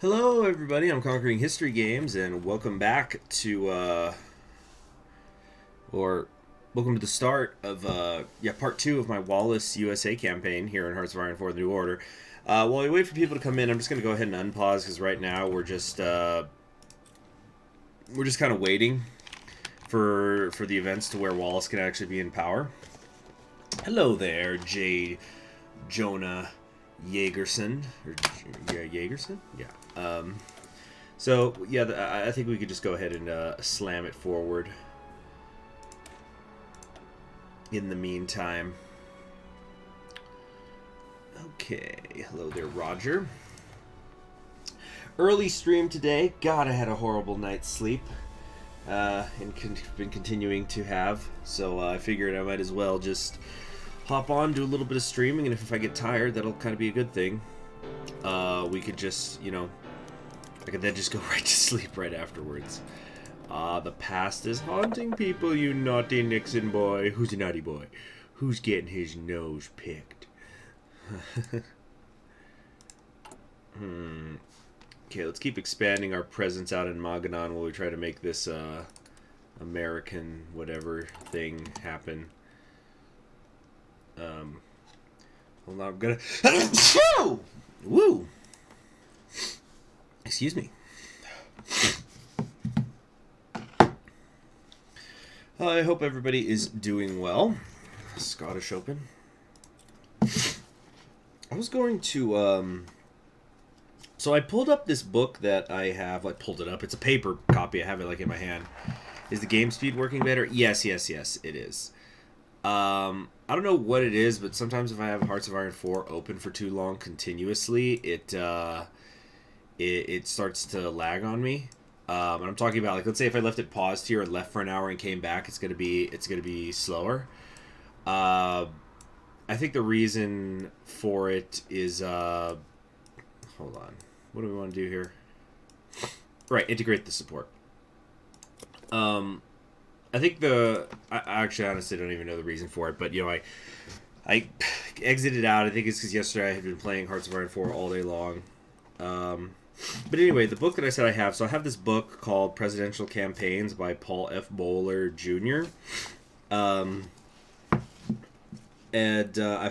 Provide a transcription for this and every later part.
Hello, everybody. I'm Conquering History Games, and welcome back to, or welcome to the start of, part 2 of my Wallace USA campaign here in Hearts of Iron 4: The New Order. While we wait for people to come in, I'm just going to go ahead and unpause, because right now we're just kind of waiting for the events to where Wallace can actually be in power. Hello there, Jonah Jaegerson. Jaegerson? Yeah. I think we could just go ahead and slam it forward in the meantime. Okay. Hello there, Roger. Early stream today. God, I had a horrible night's sleep. And been continuing to have. So I figured I might as well just hop on, do a little bit of streaming, and if I get tired, that'll kind of be a good thing. We could just, I could then just go right to sleep right afterwards. The past is haunting people, you naughty Nixon boy. Who's a naughty boy? Who's getting his nose picked? Okay, let's keep expanding our presence out in Magadan while we try to make this American whatever thing happen. Hold on, I'm gonna... Woo! Excuse me. I hope everybody is doing well. Scottish Open. I was going to, So I pulled up this book that I have. I pulled it up. It's a paper copy. I have it, like, in my hand. Is the game speed working better? Yes, it is. I don't know what it is, but sometimes if I have Hearts of Iron 4 open for too long continuously, it starts to lag on me. And I'm talking about, like, let's say if I left it paused here and left for an hour and came back, it's gonna be slower. I think the reason for it is hold on. What do we want to do here? Right, integrate the support. I think I actually honestly don't even know the reason for it, but I exited out. I think it's because yesterday I had been playing Hearts of Iron 4 all day long. But anyway, the book that I said I have, so I have this book called Presidential Campaigns by Paul F. Bowler Jr. I've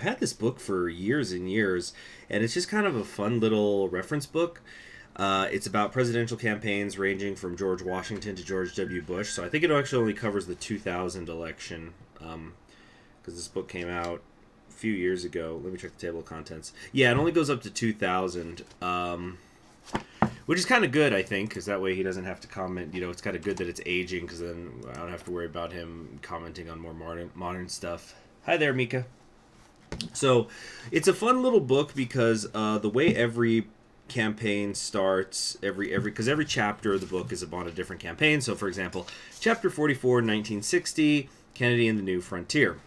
had this book for years and years, and it's just kind of a fun little reference book. It's about presidential campaigns ranging from George Washington to George W. Bush. So I think it actually only covers the 2000 election, because this book came out a few years ago. Let me check the table of contents. Yeah, it only goes up to 2000, which is kind of good, I think, because that way he doesn't have to comment. It's kind of good that it's aging, because then I don't have to worry about him commenting on more modern stuff. Hi there, Mika. So it's a fun little book because the way every campaign starts, because every chapter of the book is about a different campaign. So, for example, chapter 44, 1960, Kennedy and the New Frontier.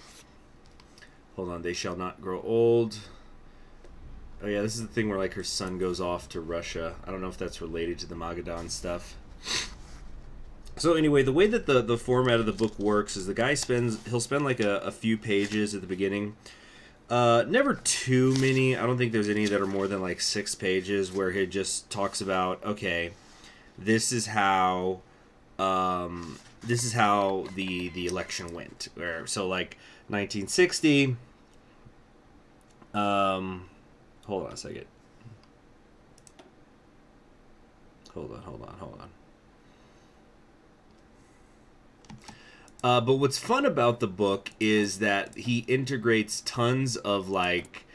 Hold on, they shall not grow old. Oh yeah, this is the thing where, like, her son goes off to Russia. I don't know if that's related to the Magadan stuff. So anyway, the way that the format of the book works is the guy he'll spend like a few pages at the beginning. Never too many. I don't think there's any that are more than like 6 pages where he just talks about, okay, this is how the election went. So like 1960. Hold on a second. Hold on. But what's fun about the book is that he integrates tons of, like,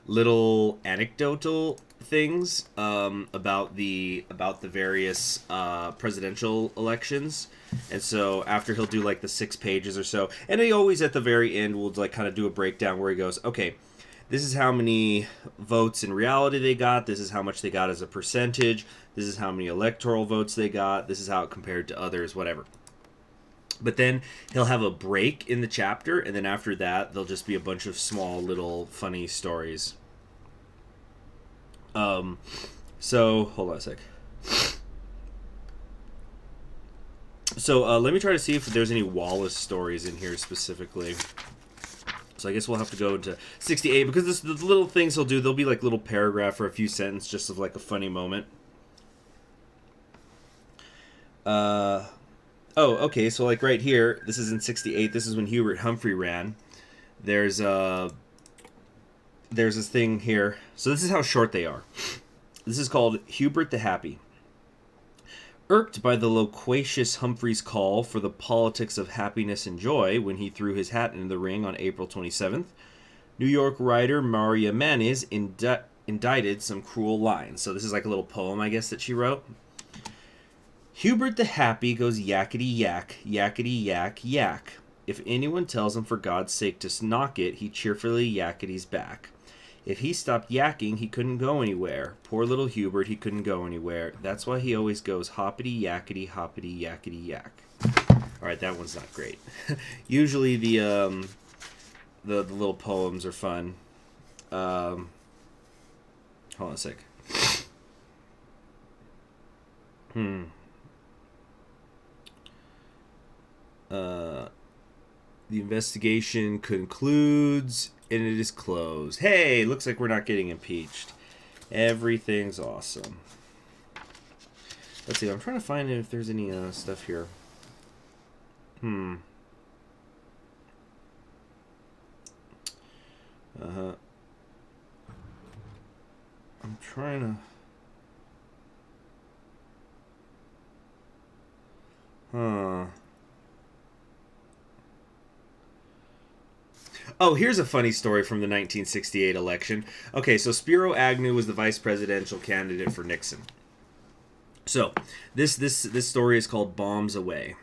little anecdotal things about the various presidential elections. And so after he'll do, like, the 6 pages or so, and he always at the very end will, like, kind of do a breakdown where he goes, okay, this is how many votes in reality they got, this is how much they got as a percentage, this is how many electoral votes they got, this is how it compared to others, whatever. But then he'll have a break in the chapter, and then after that, there'll just be a bunch of small, little, funny stories. So, hold on a sec. So, let me try to see if there's any Wallace stories in here specifically. So I guess we'll have to go into 68, because the little things he'll do, there'll be like little paragraph or a few sentences just of like a funny moment. Uh, oh, okay. So like right here, this is in '68. This is when Hubert Humphrey ran. There's there's this thing here. So this is how short they are. This is called Hubert the Happy. Irked by the loquacious Humphrey's call for the politics of happiness and joy when he threw his hat into the ring on April 27th, New York writer Maria Manes indicted some cruel lines. So this is like a little poem, I guess, that she wrote. Hubert the Happy goes yakety yak, yakety yak, yak. If anyone tells him for God's sake to knock it, he cheerfully yakketies back. If he stopped yakking, he couldn't go anywhere. Poor little Hubert, he couldn't go anywhere. That's why he always goes hoppity yakety hoppity yakety yak. Alright, that one's not great. Usually the little poems are fun. Hold on a sec. The investigation concludes and it is closed. Hey, looks like we're not getting impeached. Everything's awesome. Let's see, I'm trying to find if there's any stuff here. I'm trying to... Oh, here's a funny story from the 1968 election. Okay, so Spiro Agnew was the vice presidential candidate for Nixon. So, this story is called Bombs Away.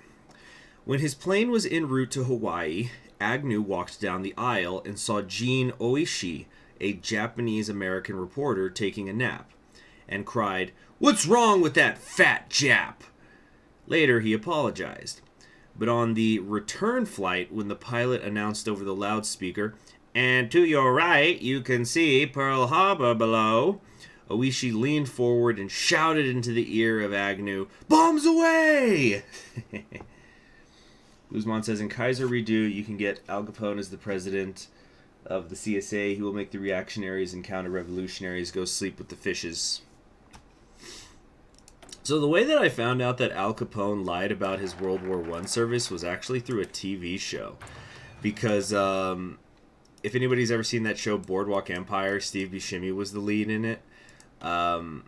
When his plane was en route to Hawaii, Agnew walked down the aisle and saw Jean Oishi, a Japanese-American reporter, taking a nap, and cried, "What's wrong with that fat Jap?" Later, he apologized. But on the return flight, when the pilot announced over the loudspeaker, "And to your right, you can see Pearl Harbor below," Oishi leaned forward and shouted into the ear of Agnew, "Bombs away!" Guzman says, in Kaiser Redo, you can get Al Capone as the president of the CSA. He will make the reactionaries and counter-revolutionaries go sleep with the fishes. So the way that I found out that Al Capone lied about his World War I service was actually through a TV show. Because if anybody's ever seen that show, Boardwalk Empire, Steve Buscemi was the lead in it. So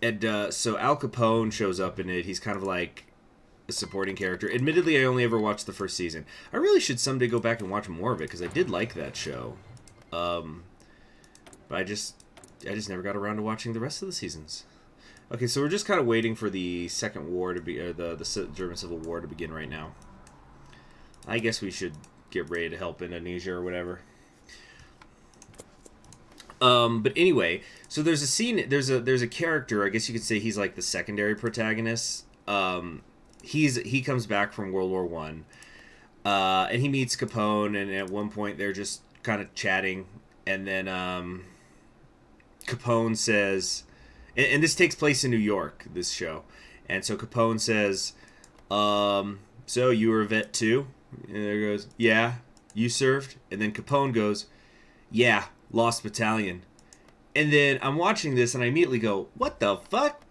Al Capone shows up in it. He's kind of like a supporting character. Admittedly, I only ever watched the first season. I really should someday go back and watch more of it because I did like that show. But I just never got around to watching the rest of the seasons. Okay, so we're just kind of waiting for the second war to be, or the German Civil War to begin right now. I guess we should get ready to help Indonesia or whatever. But anyway, so there's a scene, there's a character, I guess you could say he's like the secondary protagonist. He comes back from World War One, and he meets Capone, and at one point they're just kind of chatting, and then Capone says, and this takes place in New York, this show, and so Capone says, "So you were a vet too?" And there goes, "Yeah, you served?" And then Capone goes, "Yeah, lost battalion." And then I'm watching this and I immediately go, what the fuck?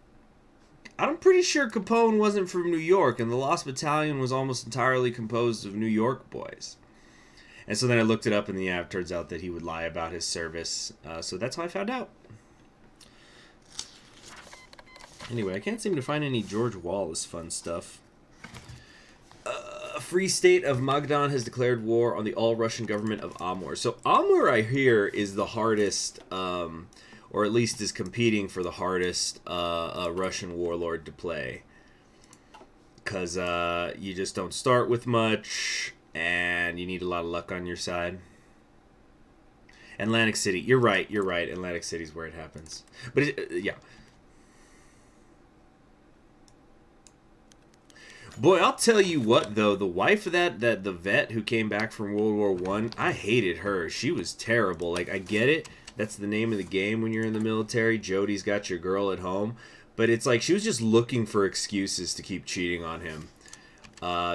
I'm pretty sure Capone wasn't from New York, and the Lost Battalion was almost entirely composed of New York boys. And so then I looked it up, and it turns out that he would lie about his service. So that's how I found out. Anyway, I can't seem to find any George Wallace fun stuff. Free State of Magdan has declared war on the all-Russian government of Amur. So Amur, I hear, is the hardest, or at least is competing for the hardest Russian warlord to play. Because you just don't start with much, and you need a lot of luck on your side. Atlantic City. You're right. Atlantic City's where it happens. But, yeah. Boy, I'll tell you what, though. The wife of the vet who came back from World War One, I hated her. She was terrible. Like, I get it. That's the name of the game when you're in the military. Jody's got your girl at home. But it's like she was just looking for excuses to keep cheating on him.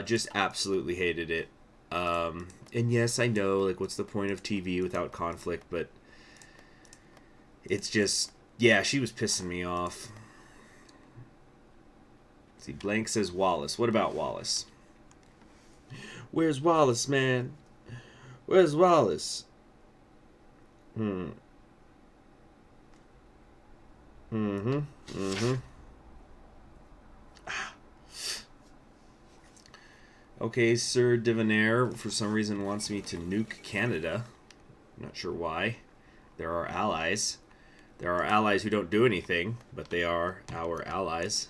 Just absolutely hated it. And yes, I know, like, what's the point of TV without conflict? But it's just, yeah, she was pissing me off. See, blank says Wallace. What about Wallace? Where's Wallace, man? Where's Wallace? Mm-hmm. Okay, Sir Divonair, for some reason, wants me to nuke Canada. I'm not sure why. They're our allies. There are allies who don't do anything, but they are our allies.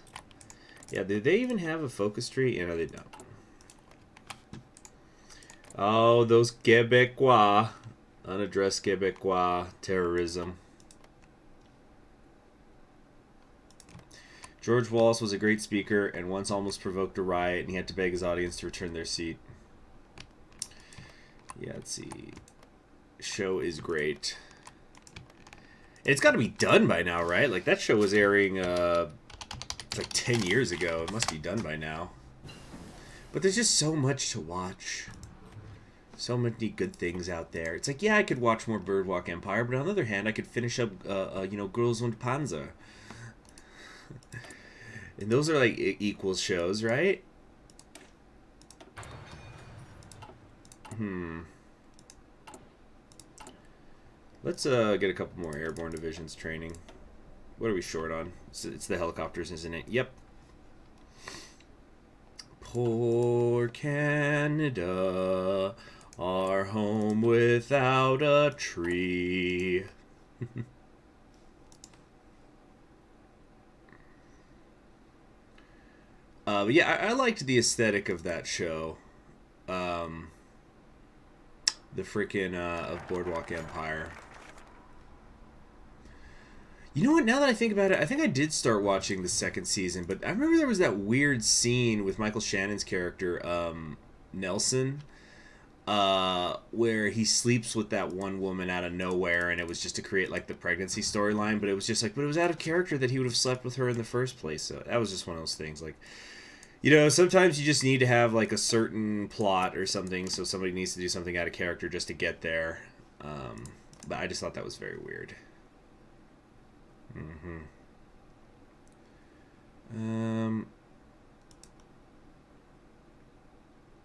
Yeah, do they even have a focus tree? Yeah, no, they don't. Oh, those Quebecois. Unaddressed Quebecois terrorism. George Wallace was a great speaker and once almost provoked a riot, and he had to beg his audience to return their seat. Yeah, let's see. Show is great. It's got to be done by now, right? Like, that show was airing like 10 years ago. It must be done by now. But there's just so much to watch. So many good things out there. It's like, yeah, I could watch more Birdwalk Empire, but on the other hand, I could finish up, you know, Girls und Panzer. And those are like equal shows, right? Let's get a couple more airborne divisions training. What are we short on? It's the helicopters, isn't it? Yep. Poor Canada, our home without a tree. But yeah, I liked the aesthetic of that show. The freaking of Boardwalk Empire. You know what? Now that I think about it, I think I did start watching the second season, but I remember there was that weird scene with Michael Shannon's character, Nelson, where he sleeps with that one woman out of nowhere, and it was just to create like the pregnancy storyline, but it was just like, but it was out of character that he would have slept with her in the first place. So that was just one of those things. Like, you know, sometimes you just need to have like a certain plot or something, so somebody needs to do something out of character just to get there. But I just thought that was very weird.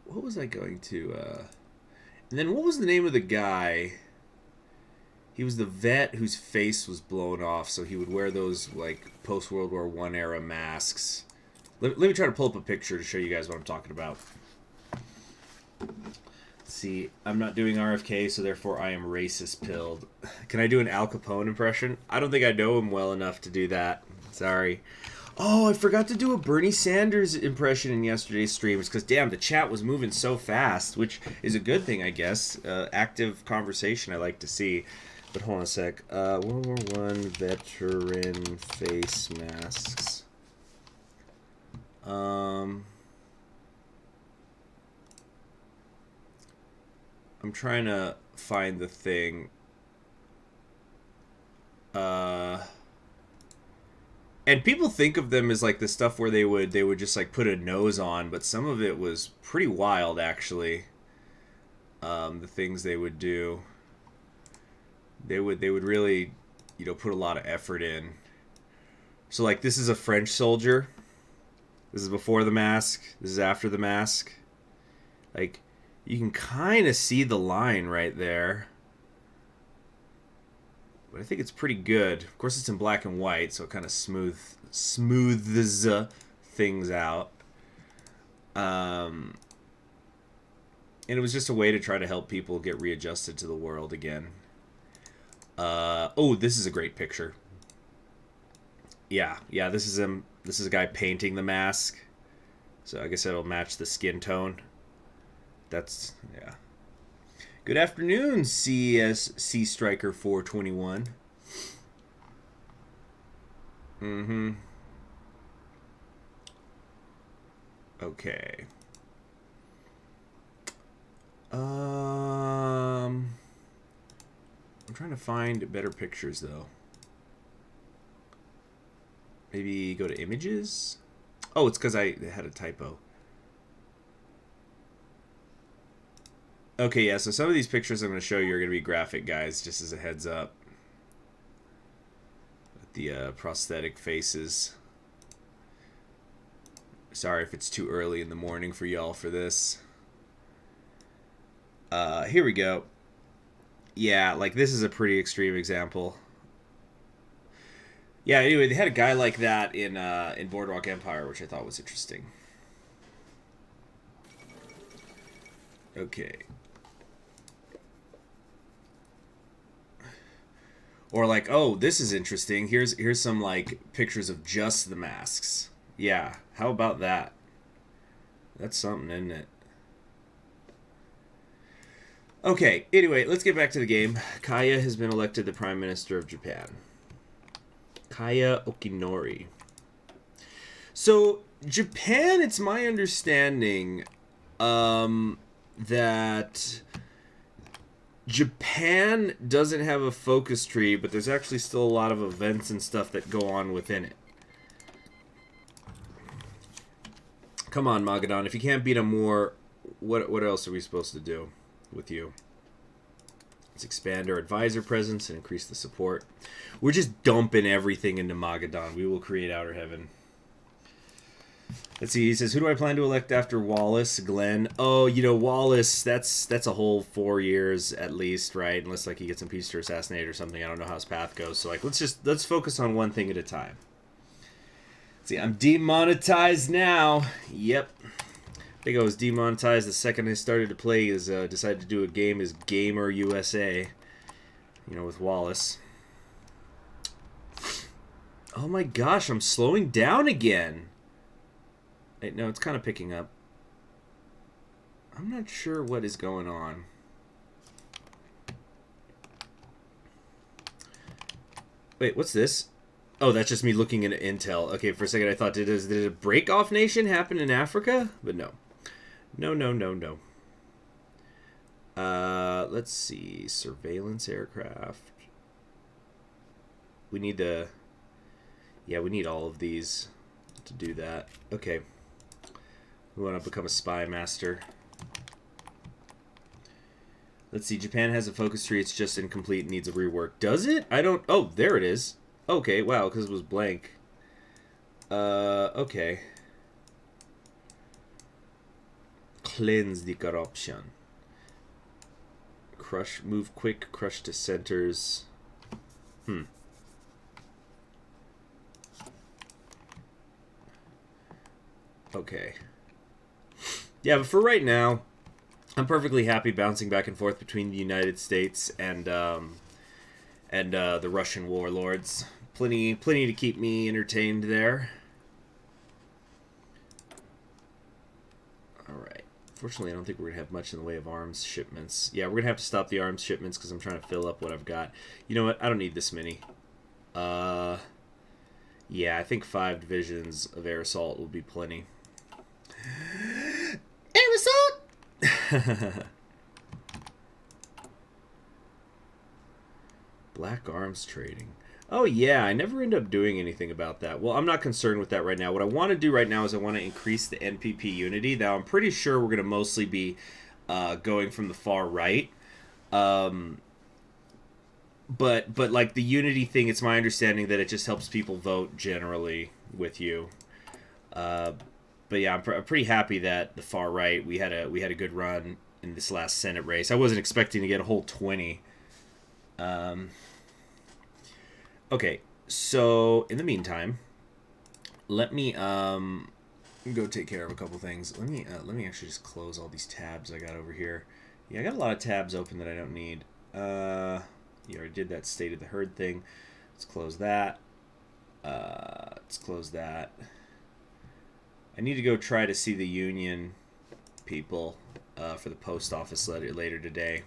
What was I going to and then what was the name of the guy? He was the vet whose face was blown off, so he would wear those like post World War I era masks. Let me try to pull up a picture to show you guys what I'm talking about. See, I'm not doing RFK, so therefore I am racist pilled. Can I do an Al Capone impression? I don't think I know him well enough to do that. Sorry. Oh, I forgot to do a Bernie Sanders impression in yesterday's streams because, damn, the chat was moving so fast, which is a good thing, I guess. Active conversation I like to see. But hold on a sec. World War I veteran face masks. I'm trying to find the thing. And people think of them as like the stuff where they would just like put a nose on, but some of it was pretty wild actually. The things they would do. They would really, you know, put a lot of effort in. So like this is a French soldier. This is before the mask. This is after the mask. Like, you can kind of see the line right there. But I think it's pretty good. Of course, it's in black and white, so it kind of smooths things out. And it was just a way to try to help people get readjusted to the world again. Oh, this is a great picture. Yeah, this is him. This is a guy painting the mask. So I guess it'll match the skin tone. That's, yeah. Good afternoon, CSC Striker 421. Okay. I'm trying to find better pictures though. Maybe go to images. Oh, it's because I had a typo. Okay, yeah, so some of these pictures I'm going to show you are going to be graphic, guys, just as a heads up. With the prosthetic faces. Sorry if it's too early in the morning for y'all for this. Here we go. Yeah, like this is a pretty extreme example. Yeah, anyway, they had a guy like that in Boardwalk Empire, which I thought was interesting. Okay. Or like, oh, this is interesting. Here's some like pictures of just the masks. Yeah, how about that? That's something, isn't it? Okay, anyway, let's get back to the game. Kaya has been elected the Prime Minister of Japan. Kaya Okinori. So, Japan, it's my understanding that Japan doesn't have a focus tree, but there's actually still a lot of events and stuff that go on within it. Come on, Magadan. If you can't beat a more, what else are we supposed to do with you? Let's expand our advisor presence and increase the support. We're just dumping everything into Magadan. We will create outer heaven. Let's see. He says, "Who do I plan to elect after Wallace? Glenn? Oh, you know, Wallace. That's a whole 4 years at least, right? Unless like he gets impeached or assassinated or something. I don't know how his path goes. So like, let's focus on one thing at a time." See, I'm demonetized now. Yep. I think I was demonetized the second I started to play. Decided to do a game as Gamer USA. You know, with Wallace. Oh my gosh, I'm slowing down again. Wait, no, it's kind of picking up. I'm not sure what is going on. Wait, what's this? Oh, that's just me looking at Intel. Okay, for a second I thought, did a break-off nation happen in Africa? But no. No. Let's see. Surveillance aircraft. We need the... Yeah, we need all of these to do that. Okay. We want to become a spy master. Let's see. Japan has a focus tree. It's just incomplete and needs a rework. Does it? I don't... Oh, there it is. Okay, wow, because it was blank. Okay. Cleanse the corruption. Crush, move quick, crush to centers. Okay. Yeah, but for right now, I'm perfectly happy bouncing back and forth between the United States and the Russian warlords. Plenty to keep me entertained there. Alright. Fortunately, I don't think we're going to have much in the way of arms shipments. Yeah, we're going to have to stop the arms shipments because I'm trying to fill up what I've got. You know what? I don't need this many. Yeah, I think 5 divisions of air assault will be plenty. Air assault! Black arms trading. Oh, yeah, I never end up doing anything about that. Well, I'm not concerned with that right now. What I want to do right now is I want to increase the NPP unity. Now, I'm pretty sure we're going to mostly be going from the far right. But like the unity thing, it's my understanding that it just helps people vote generally with you. But yeah, I'm pretty happy that the far right, we had a good run in this last Senate race. I wasn't expecting to get a whole 20. Okay, so in the meantime, let me go take care of a couple things. Let me actually just close all these tabs I got over here. Yeah, I got a lot of tabs open that I don't need. You already did that state of the herd thing. Let's close that. Let's close that. I need to go try to see the union people for the post office later today.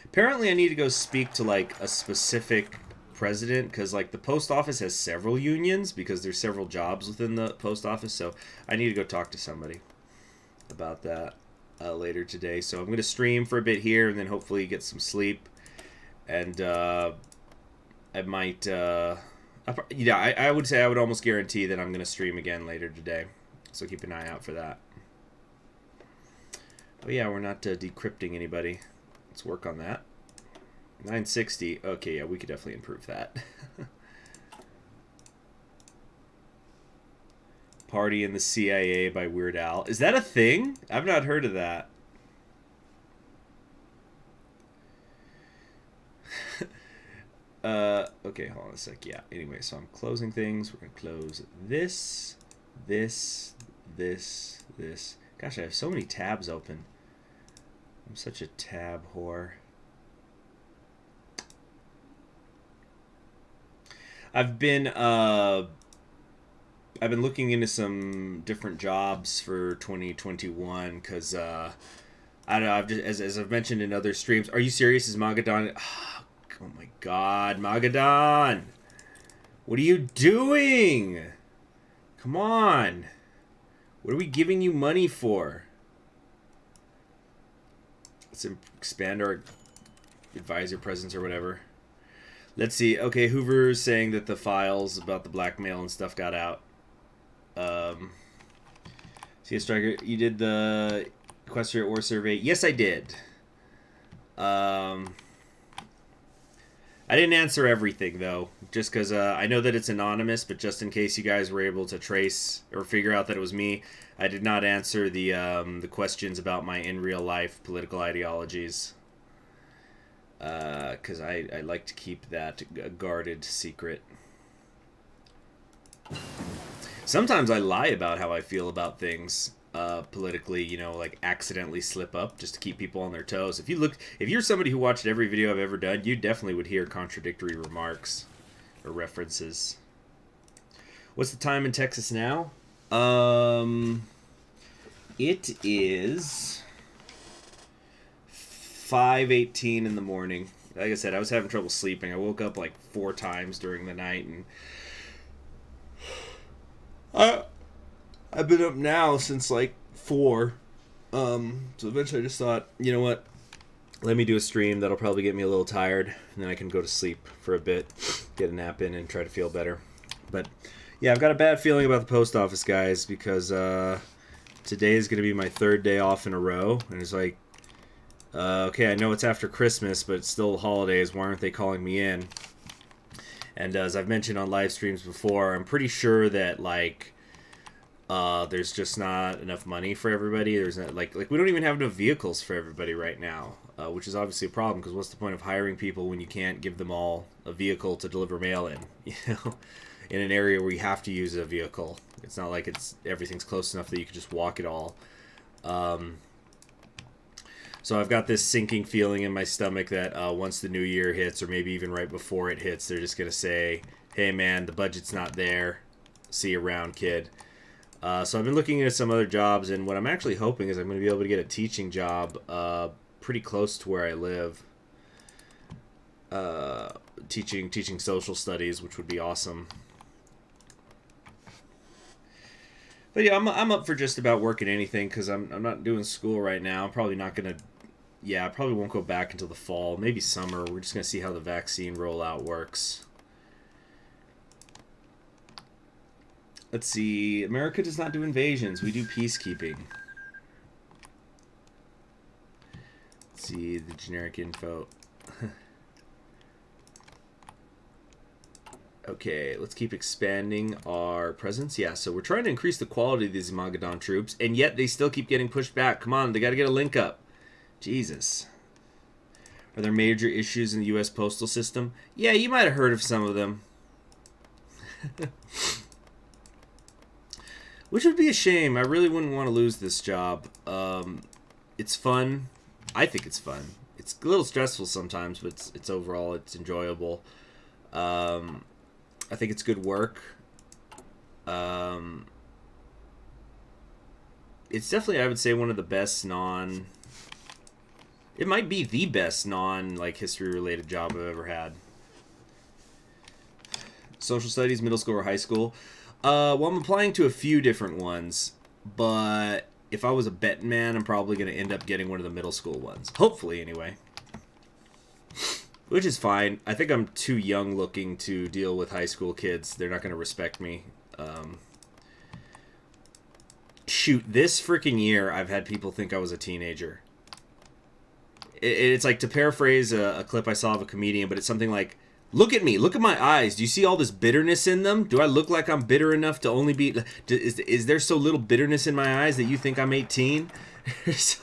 Apparently, I need to go speak to like a specific president because like the post office has several unions because there's several jobs within the post office. So I need to go talk to somebody about that later today. So I'm going to stream for a bit here and then hopefully get some sleep. And I might, I would say I would almost guarantee that I'm going to stream again later today. So keep an eye out for that. But yeah, we're not decrypting anybody. Let's work on that. 960. Okay, yeah, we could definitely improve that. Party in the CIA by Weird Al. Is that a thing? I've not heard of that. Okay, hold on a sec. Yeah, anyway, so I'm closing things. We're going to close this. Gosh, I have so many tabs open. I'm such a tab whore. I've been looking into some different jobs for 2021 because I don't know. I've just as I've mentioned in other streams. Are you serious? Is Magadan? Oh my God, Magadan! What are you doing? Come on! What are we giving you money for? Let's expand our advisor presence or whatever. Let's see. Okay, Hoover's saying that the files about the blackmail and stuff got out. See, Striker, you did the Equestria Ore survey. Yes, I did. I didn't answer everything, though, just because I know that it's anonymous, but just in case you guys were able to trace or figure out that it was me, I did not answer the questions about my in real life political ideologies. Because I like to keep that a guarded secret. Sometimes I lie about how I feel about things politically, you know, like accidentally slip up just to keep people on their toes. If you're somebody who watched every video I've ever done, you definitely would hear contradictory remarks or references. What's the time in Texas now? It is 5:18 in the morning. Like I said, I was having trouble sleeping. I woke up like 4 times during the night, and I've been up now since like 4. So eventually I just thought, you know what? Let me do a stream that'll probably get me a little tired, and then I can go to sleep for a bit, get a nap in, and try to feel better. But yeah, I've got a bad feeling about the post office, guys, because today is going to be my 3rd day off in a row, and it's like, okay, I know it's after Christmas, but it's still holidays. Why aren't they calling me in? And as I've mentioned on live streams before, I'm pretty sure that like there's just not enough money for everybody. There's not like we don't even have enough vehicles for everybody right now, which is obviously a problem because what's the point of hiring people when you can't give them all a vehicle to deliver mail in? You know, in an area where you have to use a vehicle. It's not like everything's close enough that you can just walk it all. So I've got this sinking feeling in my stomach that once the new year hits, or maybe even right before it hits, they're just going to say, hey man, the budget's not there. See you around, kid. So I've been looking at some other jobs, and what I'm actually hoping is I'm going to be able to get a teaching job pretty close to where I live. Teaching social studies, which would be awesome. But yeah, I'm up for just about working anything because I'm not doing school right now. I'm probably not going to... Yeah, I probably won't go back until the fall, maybe summer. We're just going to see how the vaccine rollout works. Let's see. America does not do invasions. We do peacekeeping. Let's see the generic info. Okay, let's keep expanding our presence. Yeah, so we're trying to increase the quality of these Magadan troops, and yet they still keep getting pushed back. Come on, they got to get a link up. Jesus. Are there major issues in the U.S. postal system? Yeah, you might have heard of some of them. Which would be a shame. I really wouldn't want to lose this job. It's fun. I think it's fun. It's a little stressful sometimes, but it's overall, it's enjoyable. I think it's good work. It's definitely, I would say, one of the best it might be the best history-related job I've ever had. Social studies, middle school or high school? Well, I'm applying to a few different ones, but if I was a betting man, I'm probably going to end up getting one of the middle school ones. Hopefully, anyway. Which is fine. I think I'm too young looking to deal with high school kids. They're not going to respect me. Shoot, this freaking year, I've had people think I was a teenager. It's like, to paraphrase a clip I saw of a comedian, but it's something like Look at me. Look at my eyes. Do you see all this bitterness in them? Do I look like I'm bitter enough to only be... Is there so little bitterness in my eyes that you think I'm 18? Let's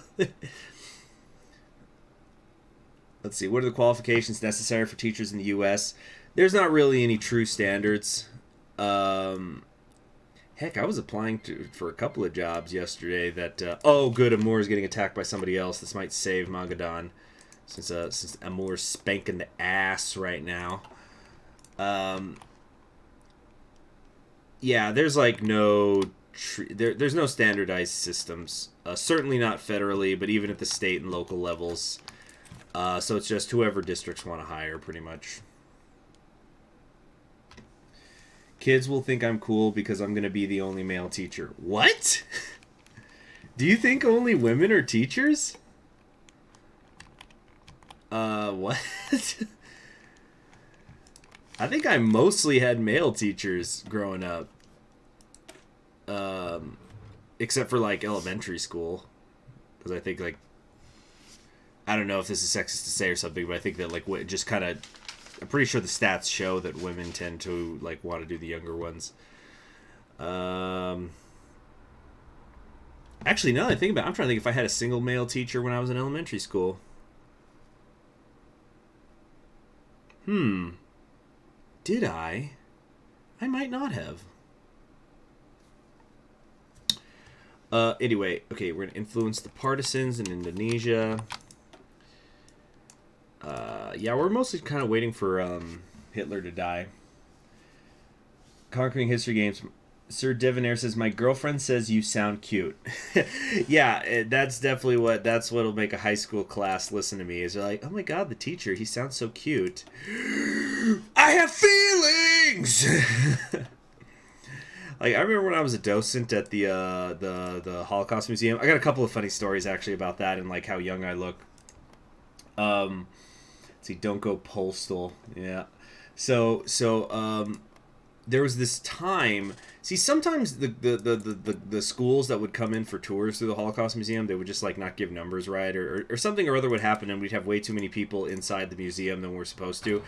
see. What are the qualifications necessary for teachers in the U.S.? There's not really any true standards. Heck, I was applying for a couple of jobs yesterday that... oh, good. Amor is getting attacked by somebody else. This might save Magadan. Since Amor's spanking the ass right now. Yeah, there's like no... there's no standardized systems. Certainly not federally, but even at the state and local levels. So it's just whoever districts want to hire, pretty much. Kids will think I'm cool because I'm going to be the only male teacher. What? Do you think only women are teachers? What? I think I mostly had male teachers growing up. Except for, like, elementary school. Because I think, like... I don't know if this is sexist to say or something, but I think that, like, just kind of... I'm pretty sure the stats show that women tend to, like, want to do the younger ones. Actually, now that I think about it, I'm trying to think if I had a single male teacher when I was in elementary school. Did I? I might not have. Anyway, okay, we're going to influence the partisans in Indonesia. Yeah, we're mostly kind of waiting for Hitler to die. Conquering history games. Sir Devonair says, my girlfriend says you sound cute. Yeah, that's definitely what'll make a high school class listen to me. Is they're like, oh my god, the teacher, he sounds so cute. I have feelings! Like, I remember when I was a docent at the Holocaust Museum. I got a couple of funny stories, actually, about that and, like, how young I look. Let's see, don't go Postal. Yeah. So, there was this time... See, sometimes the schools that would come in for tours through the Holocaust Museum, they would just, like, not give numbers right, or something or other would happen, and we'd have way too many people inside the museum than we're supposed to.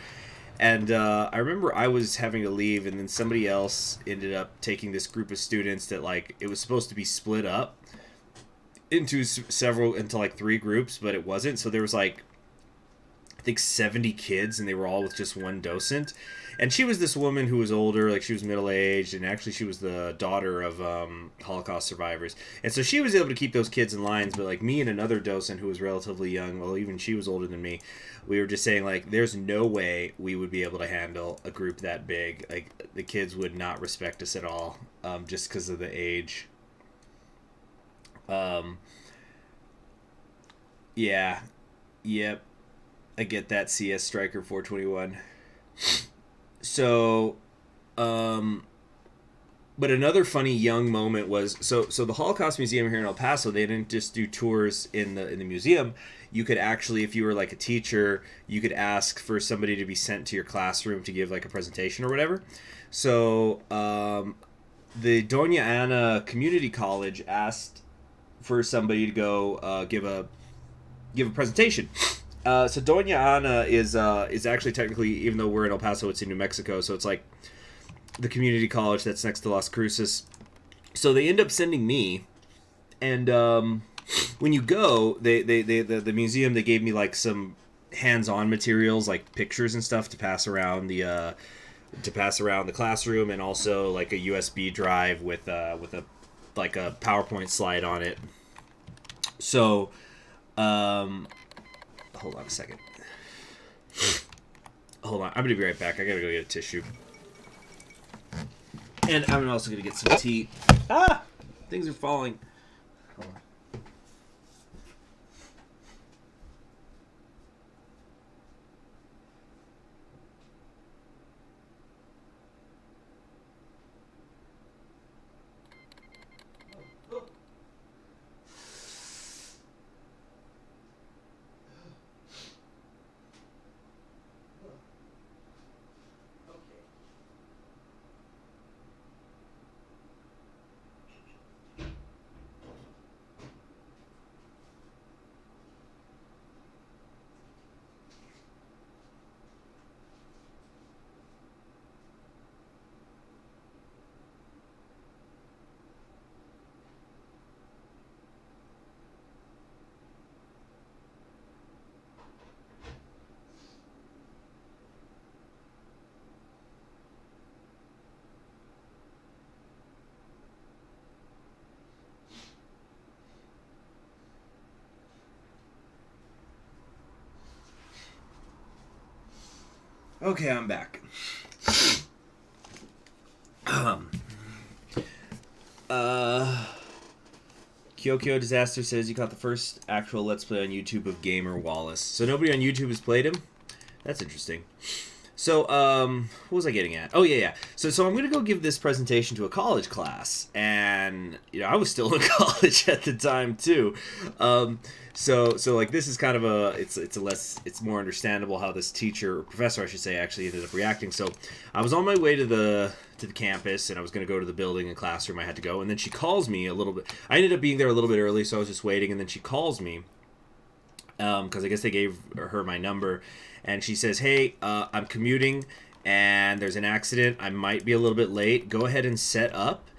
And I remember I was having to leave, and then somebody else ended up taking this group of students that, like, it was supposed to be split up into like 3 groups, but it wasn't. So there was, like, I think 70 kids, and they were all with just one docent. And she was this woman who was older, like she was middle-aged, and actually she was the daughter of Holocaust survivors. And so she was able to keep those kids in lines, but like me and another docent who was relatively young, well, even she was older than me, we were just saying, like, there's no way we would be able to handle a group that big. Like, the kids would not respect us at all, just because of the age. Yeah. Yep. I get that, CS Striker 421. So, but another funny young moment was, so the Holocaust Museum here in El Paso, they didn't just do tours in the museum. You could actually, if you were like a teacher, you could ask for somebody to be sent to your classroom to give like a presentation or whatever. So, the Doña Ana Community College asked for somebody to go give a presentation. So Doña Ana is actually technically, even though we're in El Paso, it's in New Mexico, so it's like the community college that's next to Las Cruces. So they end up sending me, and when you go, the museum, they gave me like some hands-on materials, like pictures and stuff to pass around the classroom, and also like a USB drive with a PowerPoint slide on it. So, hold on a second. Hold on. I'm going to be right back. I got to go get a tissue. And I'm also going to get some tea. Ah! Things are falling. Hold on. Okay, I'm back. Kyokyo Disaster says you caught the first actual Let's Play on YouTube of Gamer Wallace. So nobody on YouTube has played him? That's interesting. So, what was I getting at? Oh, yeah. So I'm going to go give this presentation to a college class. And, I was still in college at the time, too. So like, this is kind of it's more understandable how this teacher, or professor, I should say, actually ended up reacting. So, I was on my way to the campus, and I was going to go to the building and classroom I had to go. And then she calls me a little bit. I ended up being there a little bit early, so I was just waiting. And then she calls me, because I guess they gave her my number. And she says, hey, I'm commuting, and there's an accident. I might be a little bit late. Go ahead and set up,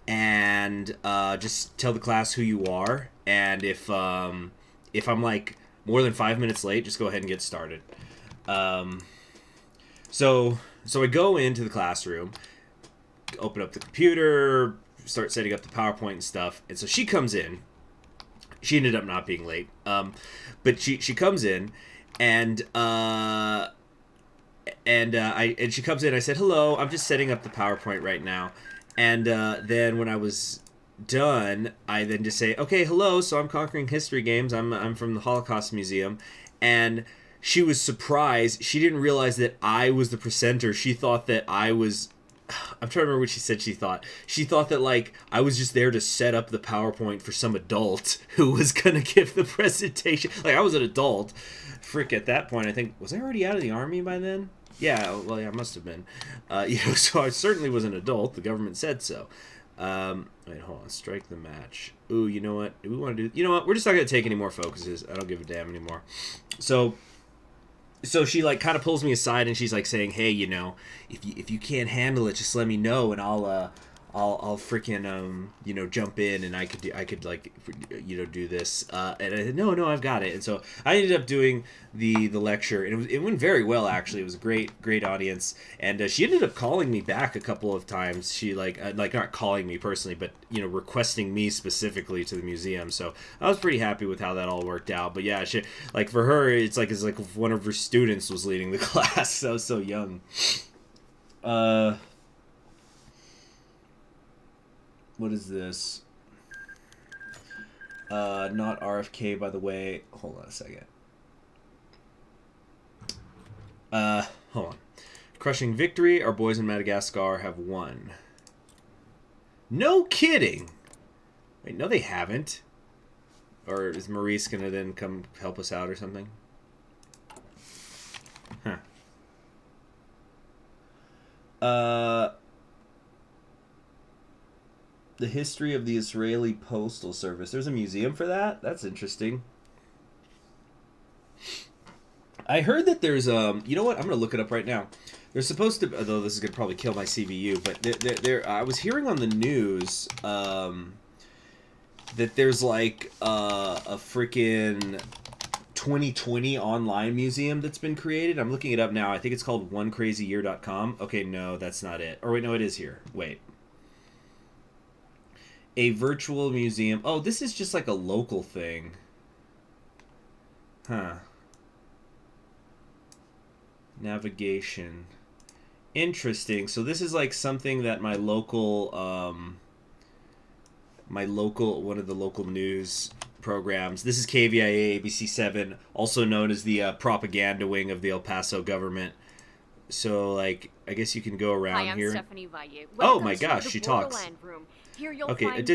and just tell the class who you are. And if I'm, like, more than 5 minutes late, just go ahead and get started. So I go into the classroom, open up the computer, start setting up the PowerPoint and stuff. And so she comes in. She ended up not being late. But she comes in. And she comes in. I said, hello, I'm just setting up the PowerPoint right now. And then when I was done, I then just say, okay, hello, so I'm Conquering History Games. I'm from the Holocaust Museum. And she was surprised. She didn't realize that I was the presenter. She thought that I was... I'm trying to remember what she said she thought. She thought that, like, I was just there to set up the PowerPoint for some adult who was going to give the presentation. Like, I was an adult. Frick, at that point, I think... Was I already out of the army by then? Yeah, well, yeah, I must have been. So I certainly was an adult. The government said so. Wait, hold on. Strike the match. Ooh, you know what? Do we want to do... You know what? We're just not going to take any more focuses. I don't give a damn anymore. So she, like, kind of pulls me aside, and she's, like, saying, hey, if you can't handle it, just let me know, and I'll freaking, jump in, and I could like, do this. And I said, no, I've got it. And so I ended up doing the lecture, and it went very well, actually. It was a great audience. And she ended up calling me back a couple of times. She, like not calling me personally, but, requesting me specifically to the museum. So I was pretty happy with how that all worked out. But yeah, she, like, for her, it's like if one of her students was leading the class. So I was so young. What is this? Not RFK, by the way. Hold on a second. Hold on. Crushing victory. Our boys in Madagascar have won. No kidding! Wait, no they haven't. Or is Maurice gonna then come help us out or something? Huh. The history of the Israeli Postal Service. There's a museum for that? That's interesting. I heard that there's, you know what? I'm going to look it up right now. There's supposed to, although this is going to probably kill my CBU, but I was hearing on the news, that there's, like, a freaking 2020 online museum that's been created. I'm looking it up now. I think it's called onecrazyyear.com. Okay, no, that's not it. Or wait, no, it is here. Wait. A virtual museum. Oh, this is just like a local thing. Huh. Navigation. Interesting. So this is like something that my local, one of the local news programs. This is KVIA ABC7, also known as the propaganda wing of the El Paso government. So, like, I guess you can go around. Hi, I'm here. Stephanie Valle. Oh my gosh, she talks. Room. Here you'll okay, quiet.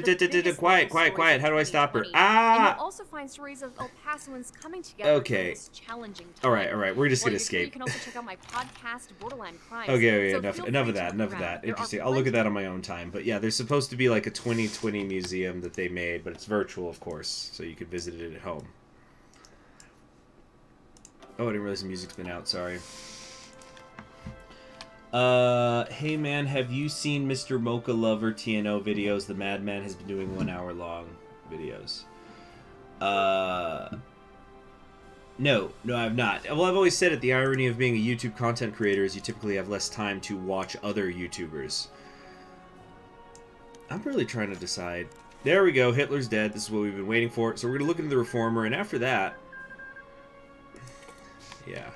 How do I stop her? Ah! And you'll also find stories of El Pasoans coming together okay. This challenging time. All right. We're just gonna escape. You can also check out my podcast, Borderland Crimes. Okay, so enough of that. Interesting. I'll look at that on my own time. But yeah, there's supposed to be like a 2020 museum that they made, but it's virtual, of course, so you could visit it at home. Oh, I didn't realize the music's been out. Sorry. Hey man, have you seen Mr. Mocha Lover TNO videos? The madman has been doing 1 hour long videos. No, I've not. Well, I've always said it, the irony of being a YouTube content creator is you typically have less time to watch other YouTubers. I'm really trying to decide. There we go, Hitler's dead. This is what we've been waiting for. So we're going to look into the Reformer, and after that... Yeah.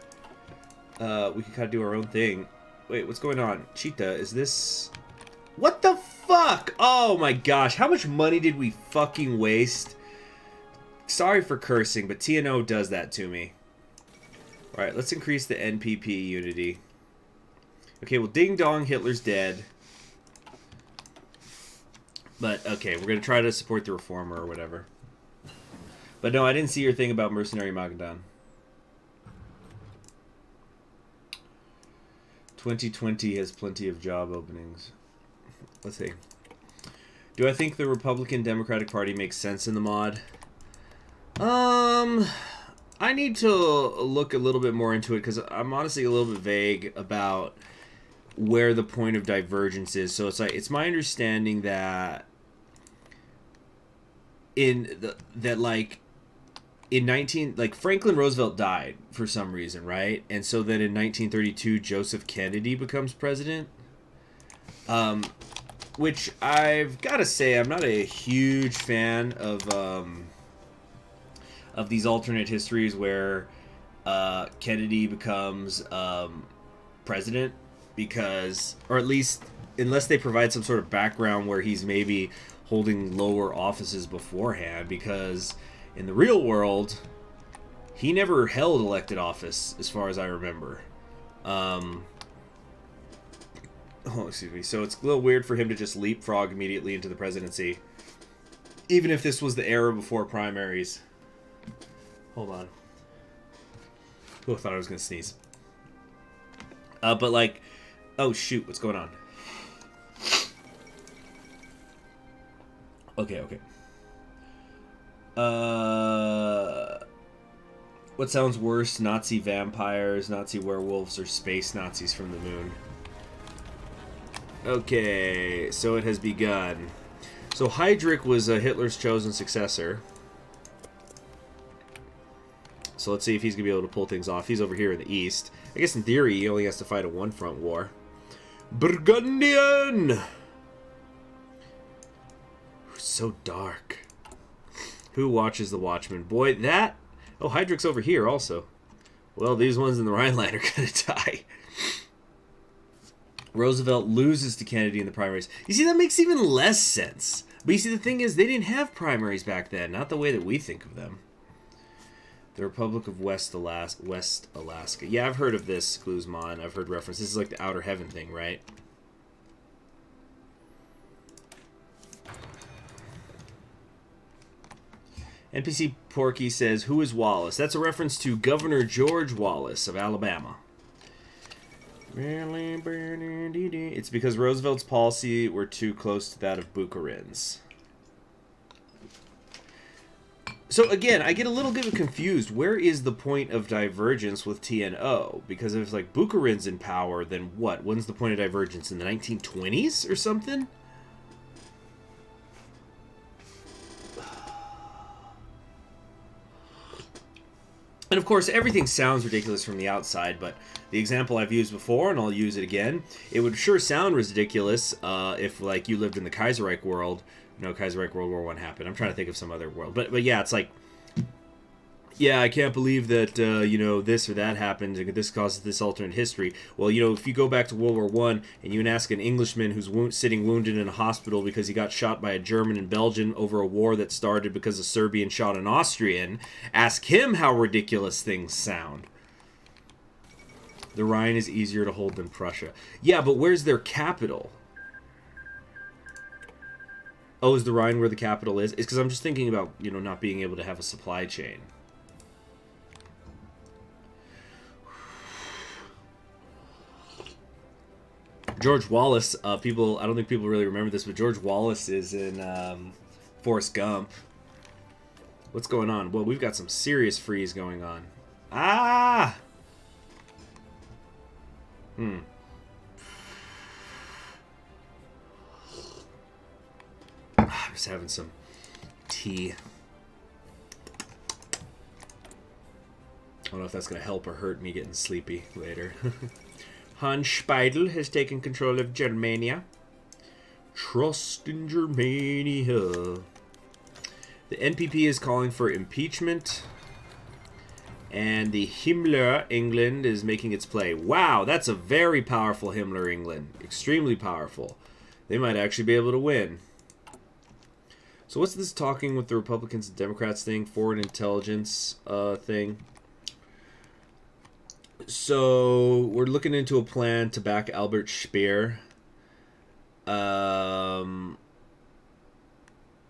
we can kind of do our own thing. Wait, what's going on? Cheetah, is this... What the fuck? Oh my gosh, how much money did we fucking waste? Sorry for cursing, but TNO does that to me. Alright, let's increase the NPP unity. Okay, well, ding dong, Hitler's dead. But, okay, we're going to try to support the reformer or whatever. But no, I didn't see your thing about mercenary Magadan. 2020 has plenty of job openings. Let's see. Do I think the Republican Democratic Party makes sense in the mod? I need to look a little bit more into it because I'm honestly a little bit vague about where the point of divergence is. So it's my understanding that Franklin Roosevelt died for some reason, right? And so then in 1932 Joseph Kennedy becomes president. Which I've got to say I'm not a huge fan of these alternate histories where Kennedy becomes president, because, or at least unless they provide some sort of background where he's maybe holding lower offices beforehand, because in the real world he never held elected office as far as I remember. Oh, excuse me. So it's a little weird for him to just leapfrog immediately into the presidency, even if this was the era before primaries. Hold on. Oh, I thought I was going to sneeze. But like... Oh, shoot. What's going on? Okay. What sounds worse? Nazi vampires, Nazi werewolves, or space Nazis from the moon? Okay, so it has begun. So Heydrich was Hitler's chosen successor. So let's see if he's going to be able to pull things off. He's over here in the east. I guess in theory he only has to fight a one-front war. Burgundian! So dark. Who watches the Watchmen? Boy, that... Oh, Heydrich's over here also. Well, these ones in the Rhineland are going to die. Roosevelt loses to Kennedy in the primaries. You see, that makes even less sense. But you see, the thing is, they didn't have primaries back then. Not the way that we think of them. The Republic of West Alaska. Yeah, I've heard of this, Guzman. I've heard reference. This is like the Outer Heaven thing, right? NPC Porky says, who is Wallace? That's a reference to Governor George Wallace of Alabama. It's because Roosevelt's policy were too close to that of Bukharin's. So again, I get a little bit confused. Where is the point of divergence with TNO? Because if it's like Bukharin's in power, then what? When's the point of divergence? In the 1920s or something? And of course, everything sounds ridiculous from the outside, but the example I've used before, and I'll use it again, it would sure sound ridiculous if, like, you lived in the Kaiserreich world. No, Kaiserreich World War I happened. I'm trying to think of some other world. But yeah, it's like, yeah, I can't believe that, you know, this or that happened, and this causes this alternate history. Well, you know, if you go back to World War I, and you ask an Englishman who's sitting wounded in a hospital because he got shot by a German and Belgian over a war that started because a Serbian shot an Austrian, ask him how ridiculous things sound. The Rhine is easier to hold than Prussia. Yeah, but where's their capital? Oh, is the Rhine where the capital is? It's because I'm just thinking about, you know, not being able to have a supply chain. George Wallace, I don't think people really remember this, but George Wallace is in Forrest Gump. What's going on? Well, we've got some serious freeze going on. Ah! I'm just having some tea. I don't know if that's going to help or hurt me getting sleepy later. Hans Speidel has taken control of Germania. Trust in Germania. The NPP is calling for impeachment. And the Himmler England is making its play. Wow, that's a very powerful Himmler England. Extremely powerful. They might actually be able to win. So what's this talking with the Republicans and Democrats thing? Foreign intelligence thing. So we're looking into a plan to back Albert Speer.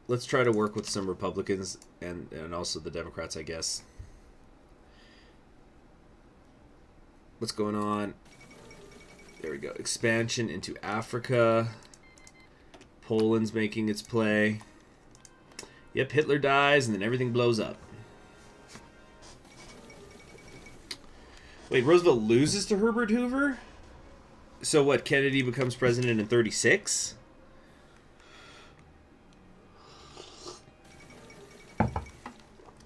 Let's try to work with some Republicans and also the Democrats, I guess. What's going on? There we go. Expansion into Africa. Poland's making its play. Yep, Hitler dies and then everything blows up. Wait, Roosevelt loses to Herbert Hoover? So what, Kennedy becomes president in 36?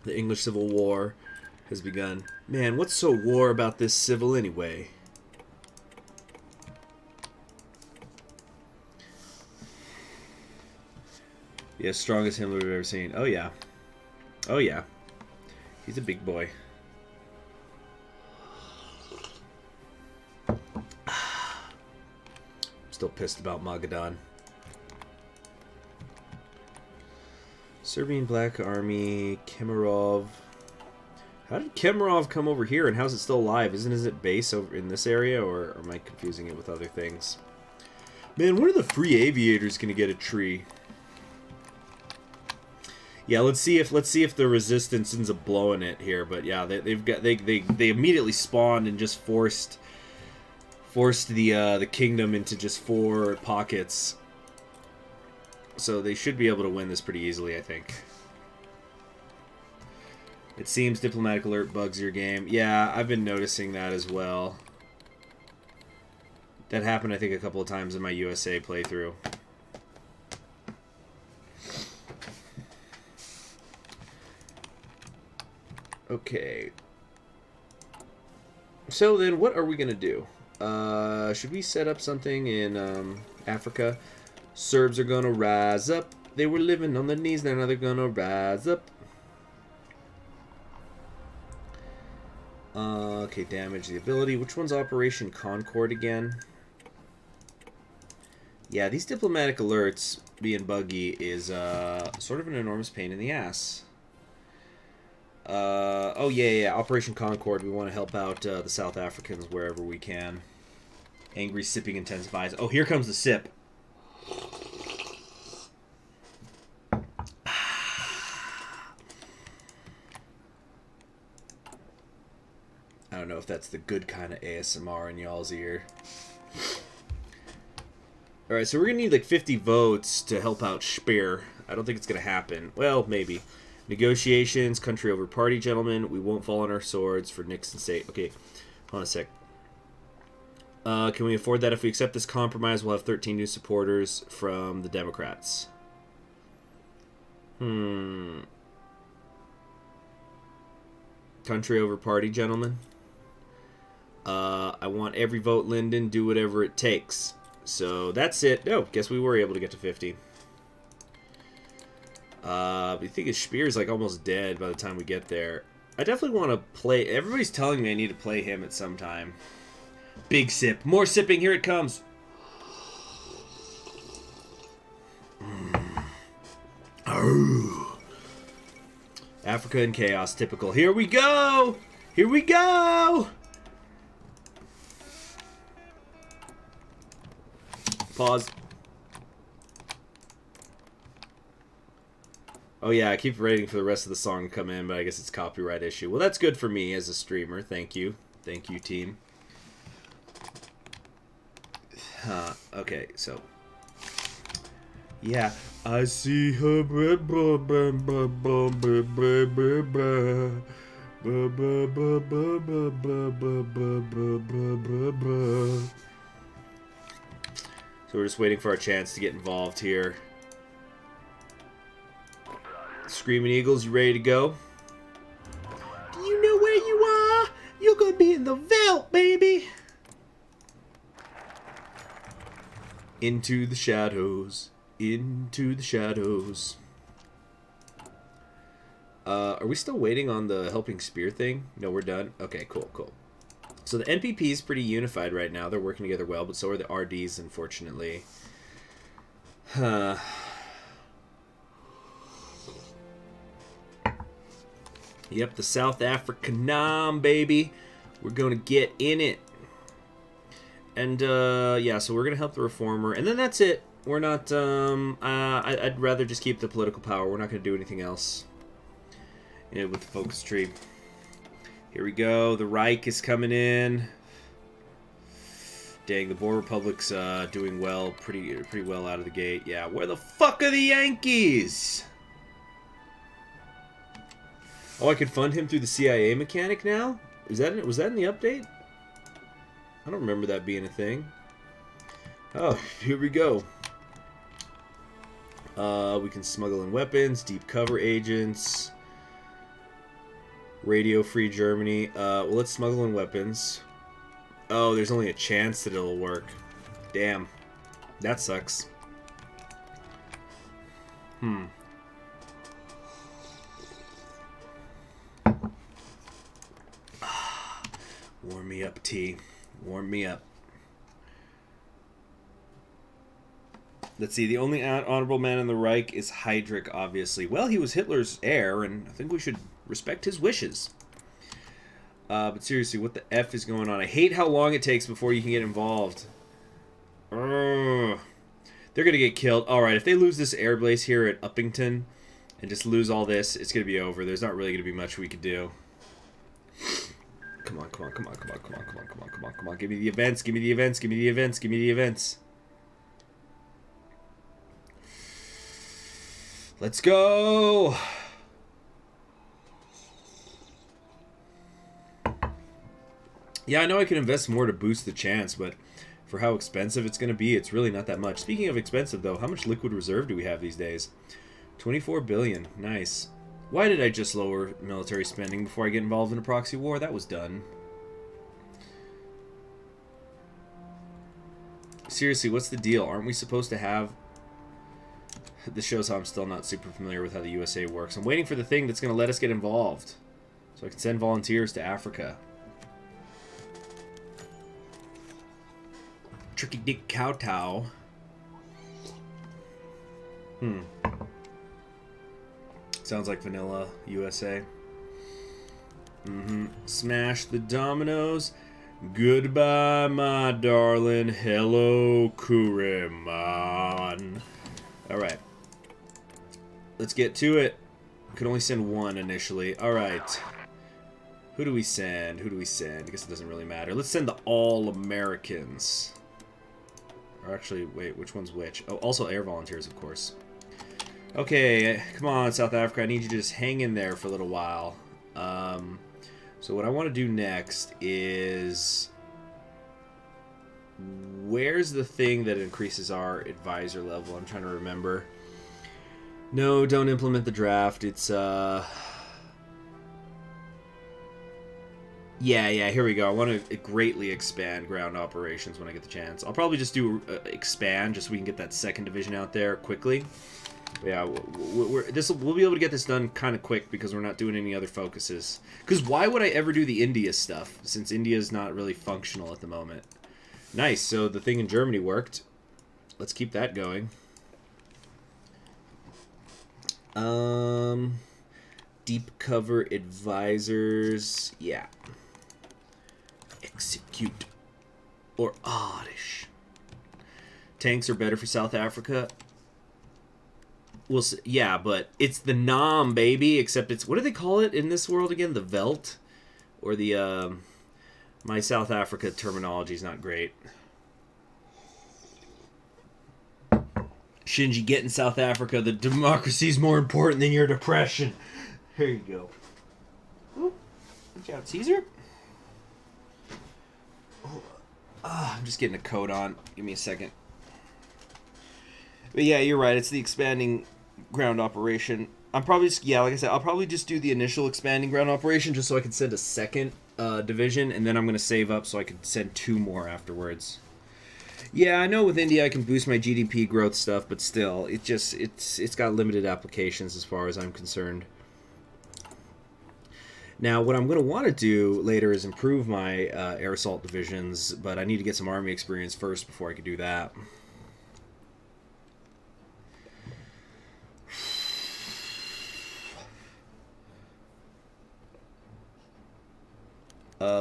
The English Civil War has begun. Man, what's so war about this civil anyway? Yeah, strongest Himmler we've ever seen. Oh, yeah. Oh, yeah. He's a big boy. Still pissed about Magadan. Serbian Black Army, Kemerov. How did Kemerov come over here, and how's it still alive? Isn't it base over in this area, or am I confusing it with other things? Man, when are the free aviators gonna get a tree? Yeah, let's see if the resistance ends up blowing it here. But yeah, they immediately spawned and just forced the kingdom into just 4 pockets. So they should be able to win this pretty easily, I think. It seems diplomatic alert bugs your game. Yeah, I've been noticing that as well. That happened, I think, a couple of times in my USA playthrough. Okay. So then, what are we going to do? Should we set up something in Africa? Serbs are going to rise up. They were living on their knees, now they're going to rise up. Okay, damage the ability. Which one's Operation Concord again? Yeah, these diplomatic alerts being buggy is sort of an enormous pain in the ass. Oh, yeah. Operation Concord. We want to help out the South Africans wherever we can. Angry sipping intensifies. Oh, here comes the sip. I don't know if that's the good kind of ASMR in y'all's ear. Alright, so we're going to need like 50 votes to help out Speer. I don't think it's going to happen. Well, maybe. Negotiations, country over party, gentlemen. We won't fall on our swords for Nixon sake. Okay, hold on a sec. Can we afford that? If we accept this compromise, we'll have 13 new supporters from the Democrats. Country over party, gentlemen. I want every vote, Lyndon. Do whatever it takes. So that's it. Oh, guess we were able to get to 50. You think Spear's like almost dead by the time we get there. I definitely want to play. Everybody's telling me I need to play him at some time. Big sip. More sipping. Here it comes. Africa in chaos. Typical. Here we go. Here we go. Pause. Oh yeah, I keep waiting for the rest of the song to come in, but I guess it's a copyright issue. Well, that's good for me as a streamer. Thank you. Thank you, team. Okay, so. Yeah. I see her. So we're just waiting for our chance to get involved here. Screaming Eagles, you ready to go? Do you know where you are? You're gonna be in the veldt, baby! Into the shadows. Into the shadows. Are we still waiting on the helping spear thing? No, we're done. Okay, cool, cool. So the NPP is pretty unified right now. They're working together well, but so are the RDs, unfortunately. Huh. Yep, the South Africa Nam, baby. We're going to get in it. And, yeah, so we're going to help the reformer. And then that's it. We're not, I'd rather just keep the political power. We're not going to do anything else. Yeah, with the focus tree. Here we go. The Reich is coming in. Dang, the Boer Republic's doing well, pretty well out of the gate. Yeah, where the fuck are the Yankees? Oh, I could fund him through the CIA mechanic now? Was that in the update? I don't remember that being a thing. Oh, here we go. We can smuggle in weapons, deep cover agents, radio-free Germany. Well, let's smuggle in weapons. Oh, there's only a chance that it'll work. Damn. That sucks. Warm me up, T. Warm me up. Let's see. The only honorable man in the Reich is Heydrich, obviously. Well, he was Hitler's heir, and I think we should respect his wishes. But seriously, what the F is going on? I hate how long it takes before you can get involved. They're going to get killed. Alright, if they lose this air base here at Uppington and just lose all this, it's going to be over. There's not really going to be much we could do. Come on, come on, come on, come on, come on, come on, come on, come on, come on. Give me the events, give me the events, give me the events, give me the events. Let's go! Yeah, I know I can invest more to boost the chance, but for how expensive it's going to be, it's really not that much. Speaking of expensive, though, how much liquid reserve do we have these days? 24 billion. Nice. Why did I just lower military spending before I get involved in a proxy war? That was done. Seriously, what's the deal? Aren't we supposed to have... This shows how I'm still not super familiar with how the USA works. I'm waiting for the thing that's going to let us get involved, so I can send volunteers to Africa. Tricky Dick Kowtow. Sounds like vanilla USA. Smash the dominoes. Goodbye, my darling. Hello, Kuriman. Alright. Let's get to it. We can only send one initially. Alright. Who do we send? Who do we send? I guess it doesn't really matter. Let's send the All-Americans. Or actually, wait, which one's which? Oh, also air volunteers, of course. Okay, come on, South Africa. I need you to just hang in there for a little while. So what I want to do next is... Where's the thing that increases our advisor level? I'm trying to remember. No, don't implement the draft. It's, Yeah, here we go. I want to greatly expand ground operations when I get the chance. I'll probably just do expand just so we can get that second division out there quickly. Yeah, we'll be able to get this done kind of quick because we're not doing any other focuses. Because why would I ever do the India stuff since India is not really functional at the moment? Nice, so the thing in Germany worked. Let's keep that going. Deep cover advisors. Yeah. Execute. Or oddish. Tanks are better for South Africa. Well, yeah, but it's the Nam, baby. Except it's... What do they call it in this world again? The Veld? Or the, My South Africa terminology is not great. Shinji, get in South Africa. The democracy is more important than your depression. Here you go. Ooh, good job, Caesar. I'm just getting a coat on. Give me a second. But yeah, you're right. It's the expanding ground operation. I'm probably just, yeah, like I said, I'll probably just do the initial expanding ground operation just so I can send a second division, and then I'm going to save up so I can send 2 more afterwards. Yeah, I know with India I can boost my GDP growth stuff, but still, it's got limited applications as far as I'm concerned. Now, what I'm going to want to do later is improve my air assault divisions, but I need to get some Army experience first before I can do that.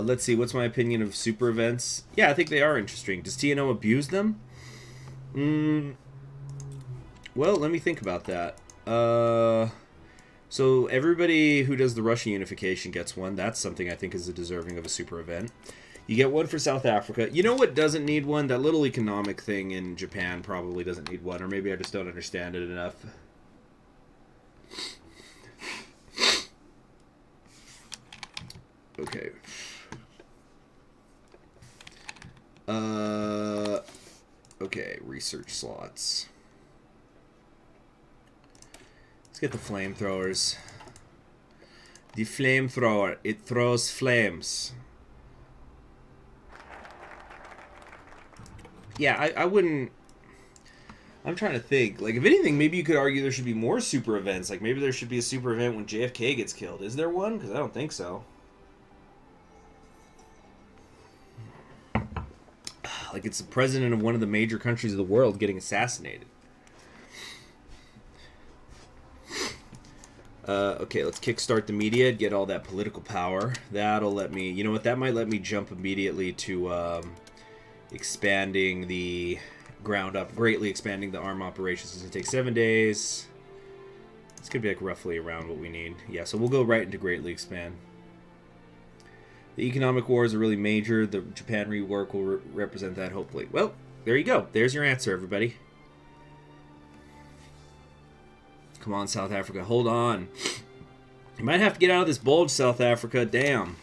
Let's see, what's my opinion of super events? Yeah, I think they are interesting. Does TNO abuse them? Well, let me think about that. So everybody who does the Russia unification gets one. That's something I think is deserving of a super event. You get one for South Africa. You know what doesn't need one? That little economic thing in Japan probably doesn't need one, or maybe I just don't understand it enough. Okay. Okay, research slots. Let's get the flamethrowers. The flamethrower, it throws flames. Yeah, I wouldn't... I'm trying to think. Like, if anything, maybe you could argue there should be more super events. Like, maybe there should be a super event when JFK gets killed. Is there one? Because I don't think so. Like, it's the president of one of the major countries of the world getting assassinated. Okay, let's kickstart the media, get all that political power. That'll let me... You know what? That might let me jump immediately to expanding the ground up, greatly expanding the arm operations. It's going to take 7 days. It's going to be like roughly around what we need. Yeah, so we'll go right into greatly expand. The economic wars are really major. The Japan rework will represent that, hopefully. Well, there you go. There's your answer, everybody. Come on, South Africa. Hold on. You might have to get out of this bulge, South Africa. Damn.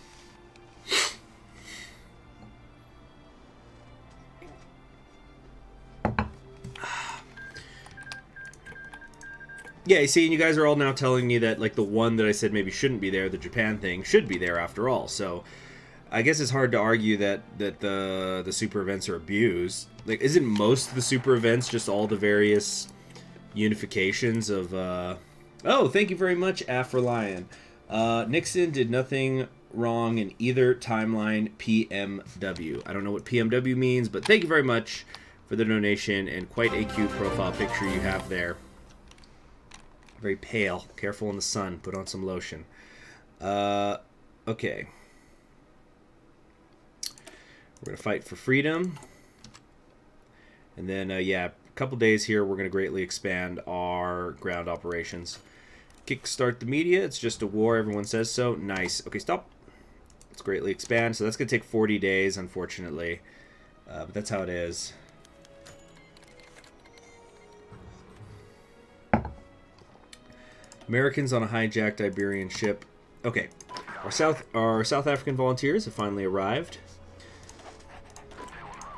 Yeah, you see, and you guys are all now telling me that, like, the one that I said maybe shouldn't be there, the Japan thing, should be there after all. So, I guess it's hard to argue that the super events are abused. Like, isn't most of the super events just all the various unifications of... Oh, thank you very much, Afrolion. Nixon did nothing wrong in either timeline PMW. I don't know what PMW means, but thank you very much for the donation, and quite a cute profile picture you have there. Very pale. Careful in the sun. Put on some lotion. Okay. We're going to fight for freedom. And then, yeah, a couple days here, we're going to greatly expand our ground operations. Kickstart the media. It's just a war. Everyone says so. Nice. Okay, stop. Let's greatly expand. So that's going to take 40 days, unfortunately. But that's how it is. Americans on a hijacked Iberian ship. Okay, our South African volunteers have finally arrived.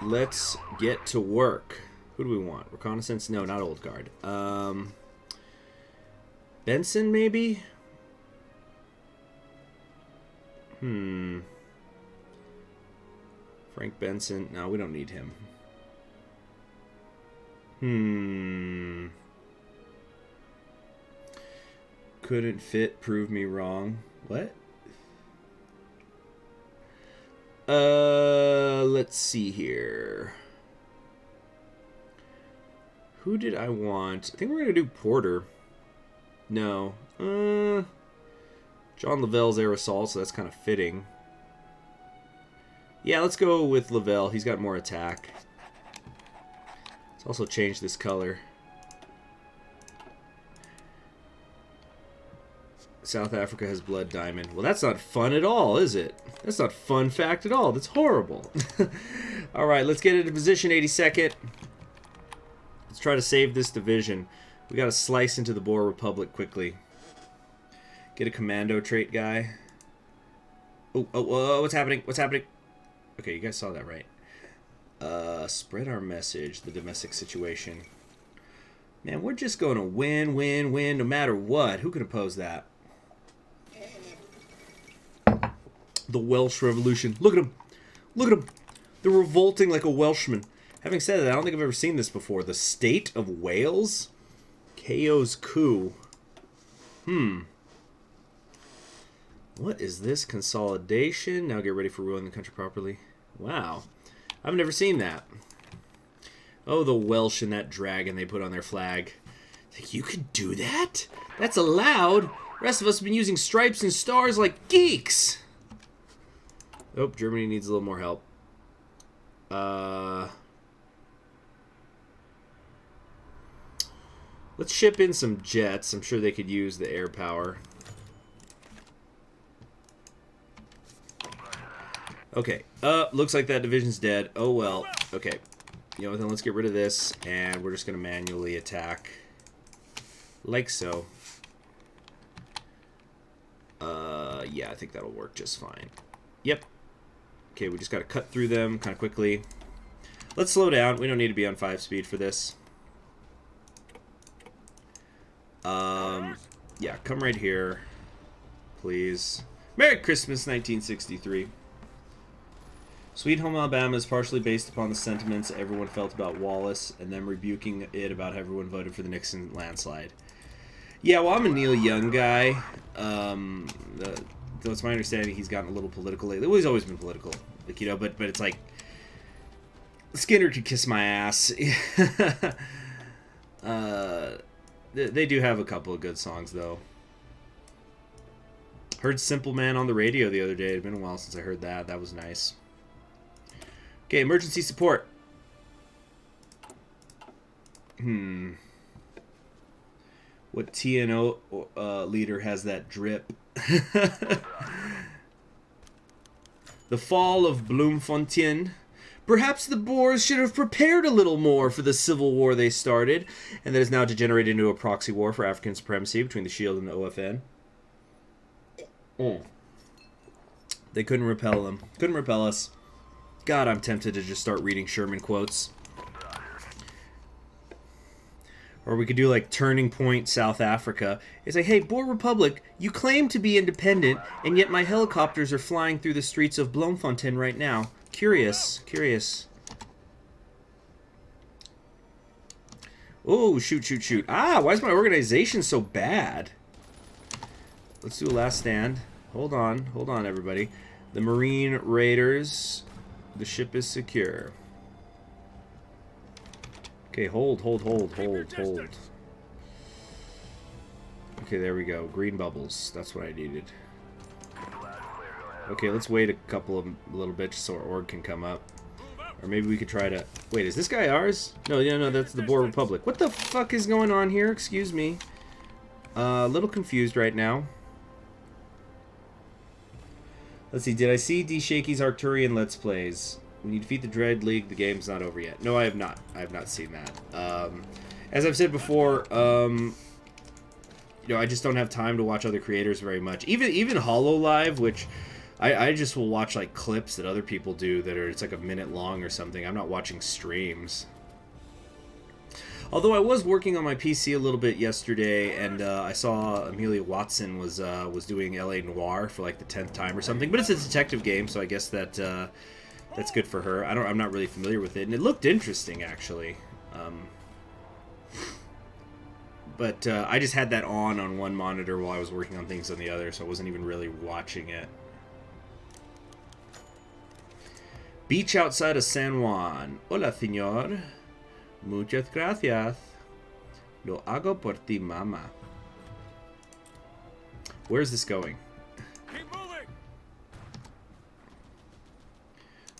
Let's get to work. Who do we want? Reconnaissance? No, not Old Guard. Benson, maybe? Frank Benson. No, we don't need him. Couldn't fit, prove me wrong. What? Let's see here. Who did I want? I think we're gonna do Porter. No. John Lavelle's air assault, so that's kind of fitting. Yeah, let's go with Lavelle. He's got more attack. Let's also change this color. South Africa has blood diamond. Well, that's not fun at all, is it? That's not fun fact at all. That's horrible. All right, let's get into position 82nd. Let's try to save this division. We got to slice into the Boer Republic quickly. Get a commando trait guy. Oh, what's happening? What's happening? Okay, you guys saw that, right? Spread our message, the domestic situation. Man, we're just going to win, win, win, no matter what. Who can oppose that? The Welsh Revolution. Look at them. Look at them. They're revolting like a Welshman. Having said that, I don't think I've ever seen this before. The State of Wales? KO's coup. What is this? Consolidation. Now get ready for ruling the country properly. Wow. I've never seen that. Oh, the Welsh and that dragon they put on their flag. Like, you could do that? That's allowed? The rest of us have been using stripes and stars like geeks. Oh, Germany needs a little more help. Let's ship in some jets. I'm sure they could use the air power. Okay. Looks like that division's dead. Oh, well. Okay. You know what, then let's get rid of this, and we're just going to manually attack. Like so. Yeah, I think that'll work just fine. Yep. Okay, we just got to cut through them kind of quickly. Let's slow down. We don't need to be on 5 speed for this. Yeah, come right here. Please. Merry Christmas, 1963. Sweet Home Alabama is partially based upon the sentiments everyone felt about Wallace and them rebuking it about how everyone voted for the Nixon landslide. Yeah, well, I'm a Neil Young guy. Though it's my understanding he's gotten a little political lately. Well, he's always been political. Like, you know, but it's like... Skinner could kiss my ass. They do have a couple of good songs, though. Heard Simple Man on the radio the other day. It's been a while since I heard that. That was nice. Okay, emergency support. What TNO leader has that drip? The fall of Bloemfontein. Perhaps the Boers should have prepared a little more for the civil war they started, and that has now degenerated into a proxy war for African supremacy between the Shield and the OFN. They couldn't repel them. Couldn't repel us. God, I'm tempted to just start reading Sherman quotes. Or we could do like Turning Point, South Africa. It's like, hey, Boer Republic, you claim to be independent, and yet my helicopters are flying through the streets of Bloemfontein right now. Curious, curious. Oh, shoot, shoot, shoot. Ah, why is my organization so bad? Let's do a last stand. Hold on, everybody. The Marine Raiders. The ship is secure. Okay, hold. Okay, there we go. Green bubbles. That's what I needed. Okay, let's wait a little bit so our org can come up. Or maybe we could try to... Wait, is this guy ours? No, that's the Boer Republic. What the fuck is going on here? Excuse me. A little confused right now. Let's see, did I see D. Shaky's Arcturian Let's Plays? When you defeat the Dread League, the game's not over yet. No, I have not. I have not seen that. As I've said before, you know, I just don't have time to watch other creators very much. Even HoloLive, which I just will watch like clips that other people do that are, it's like a minute long or something. I'm not watching streams. Although I was working on my PC a little bit yesterday, and I saw Amelia Watson was doing L.A. Noire for like the 10th time or something. But it's a detective game, so I guess that that's good for her. I'm not really familiar with it, and it looked interesting actually. But I just had that on one monitor while I was working on things on the other, so I wasn't even really watching it. Beach outside of San Juan. Hola, señor. Muchas gracias. Lo hago por ti, mama. Where's this going? Keep moving.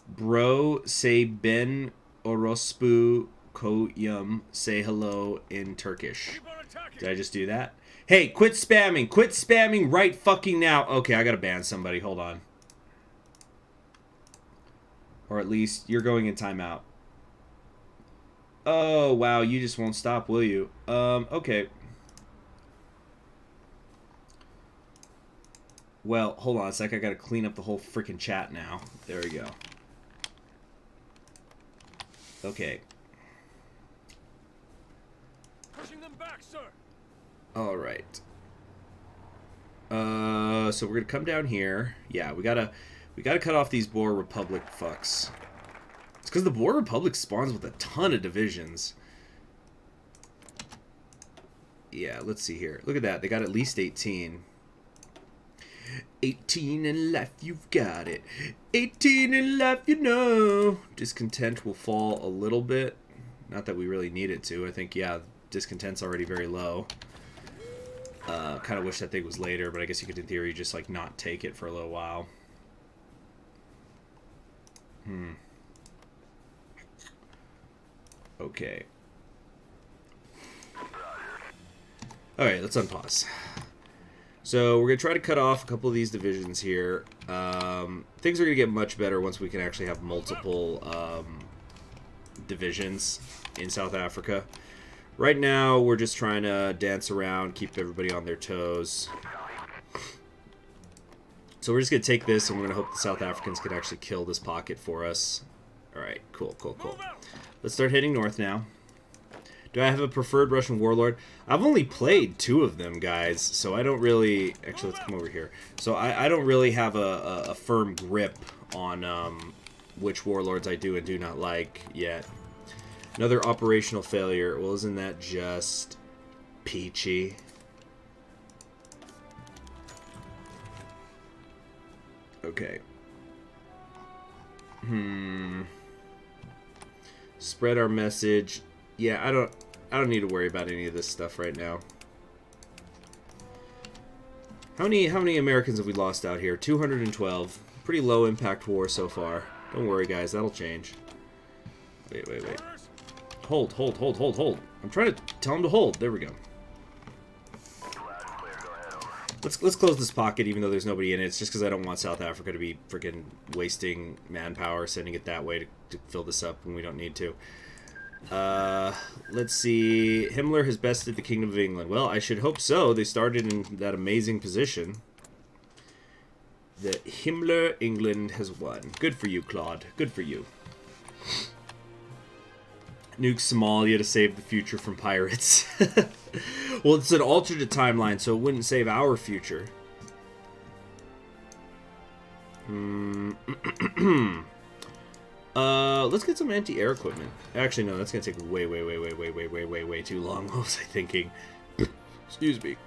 Bro, say Ben orospu koyum. Say hello in Turkish. Keep on attacking. Did I just do that? Hey, quit spamming. Quit spamming right fucking now. Okay, I gotta ban somebody. Hold on. Or at least you're going in timeout. Oh, wow, you just won't stop, will you? Okay. Well, hold on a sec. I gotta clean up the whole freaking chat now. There we go. Okay. Pushing them back, sir. Alright. So we're gonna come down here. Yeah, we gotta cut off these Boer Republic fucks. It's because the Boer Republic spawns with a ton of divisions. Yeah, let's see here. Look at that. They got at least 18. 18 in life, you've got it. 18 in life, you know. Discontent will fall a little bit. Not that we really need it to. I think, yeah, discontent's already very low. Kind of wish that thing was later, but I guess you could, in theory, just, like, not take it for a little while. Okay. Alright, let's unpause. So we're going to try to cut off a couple of these divisions here. Things are going to get much better once we can actually have multiple divisions in South Africa. Right now, we're just trying to dance around, keep everybody on their toes. So we're just going to take this, and we're going to hope the South Africans can actually kill this pocket for us. Alright, cool. Let's start heading north now. Do I have a preferred Russian warlord? I've only played 2 of them, guys, so I don't really... Actually, let's come over here. So I don't really have a firm grip on which warlords I do and do not like yet. Another operational failure. Well, isn't that just peachy? Okay. Spread our message. Yeah, I don't need to worry about any of this stuff right now. How many Americans have we lost out here? 212. Pretty low impact war so far. Don't worry, guys, that'll change. Wait. Hold. I'm trying to tell him to hold. There we go. Let's close this pocket, even though there's nobody in it. It's just because I don't want South Africa to be freaking wasting manpower, sending it that way to fill this up when we don't need to. Let's see. Himmler has bested the Kingdom of England. Well, I should hope so. They started in that amazing position. The Himmler England has won. Good for you, Claude. Good for you. Nuke Somalia to save the future from pirates. Well, it's an alternate timeline, so it wouldn't save our future. Let's get some anti-air equipment. Actually, no, that's gonna take way too long. What was I thinking? Excuse me.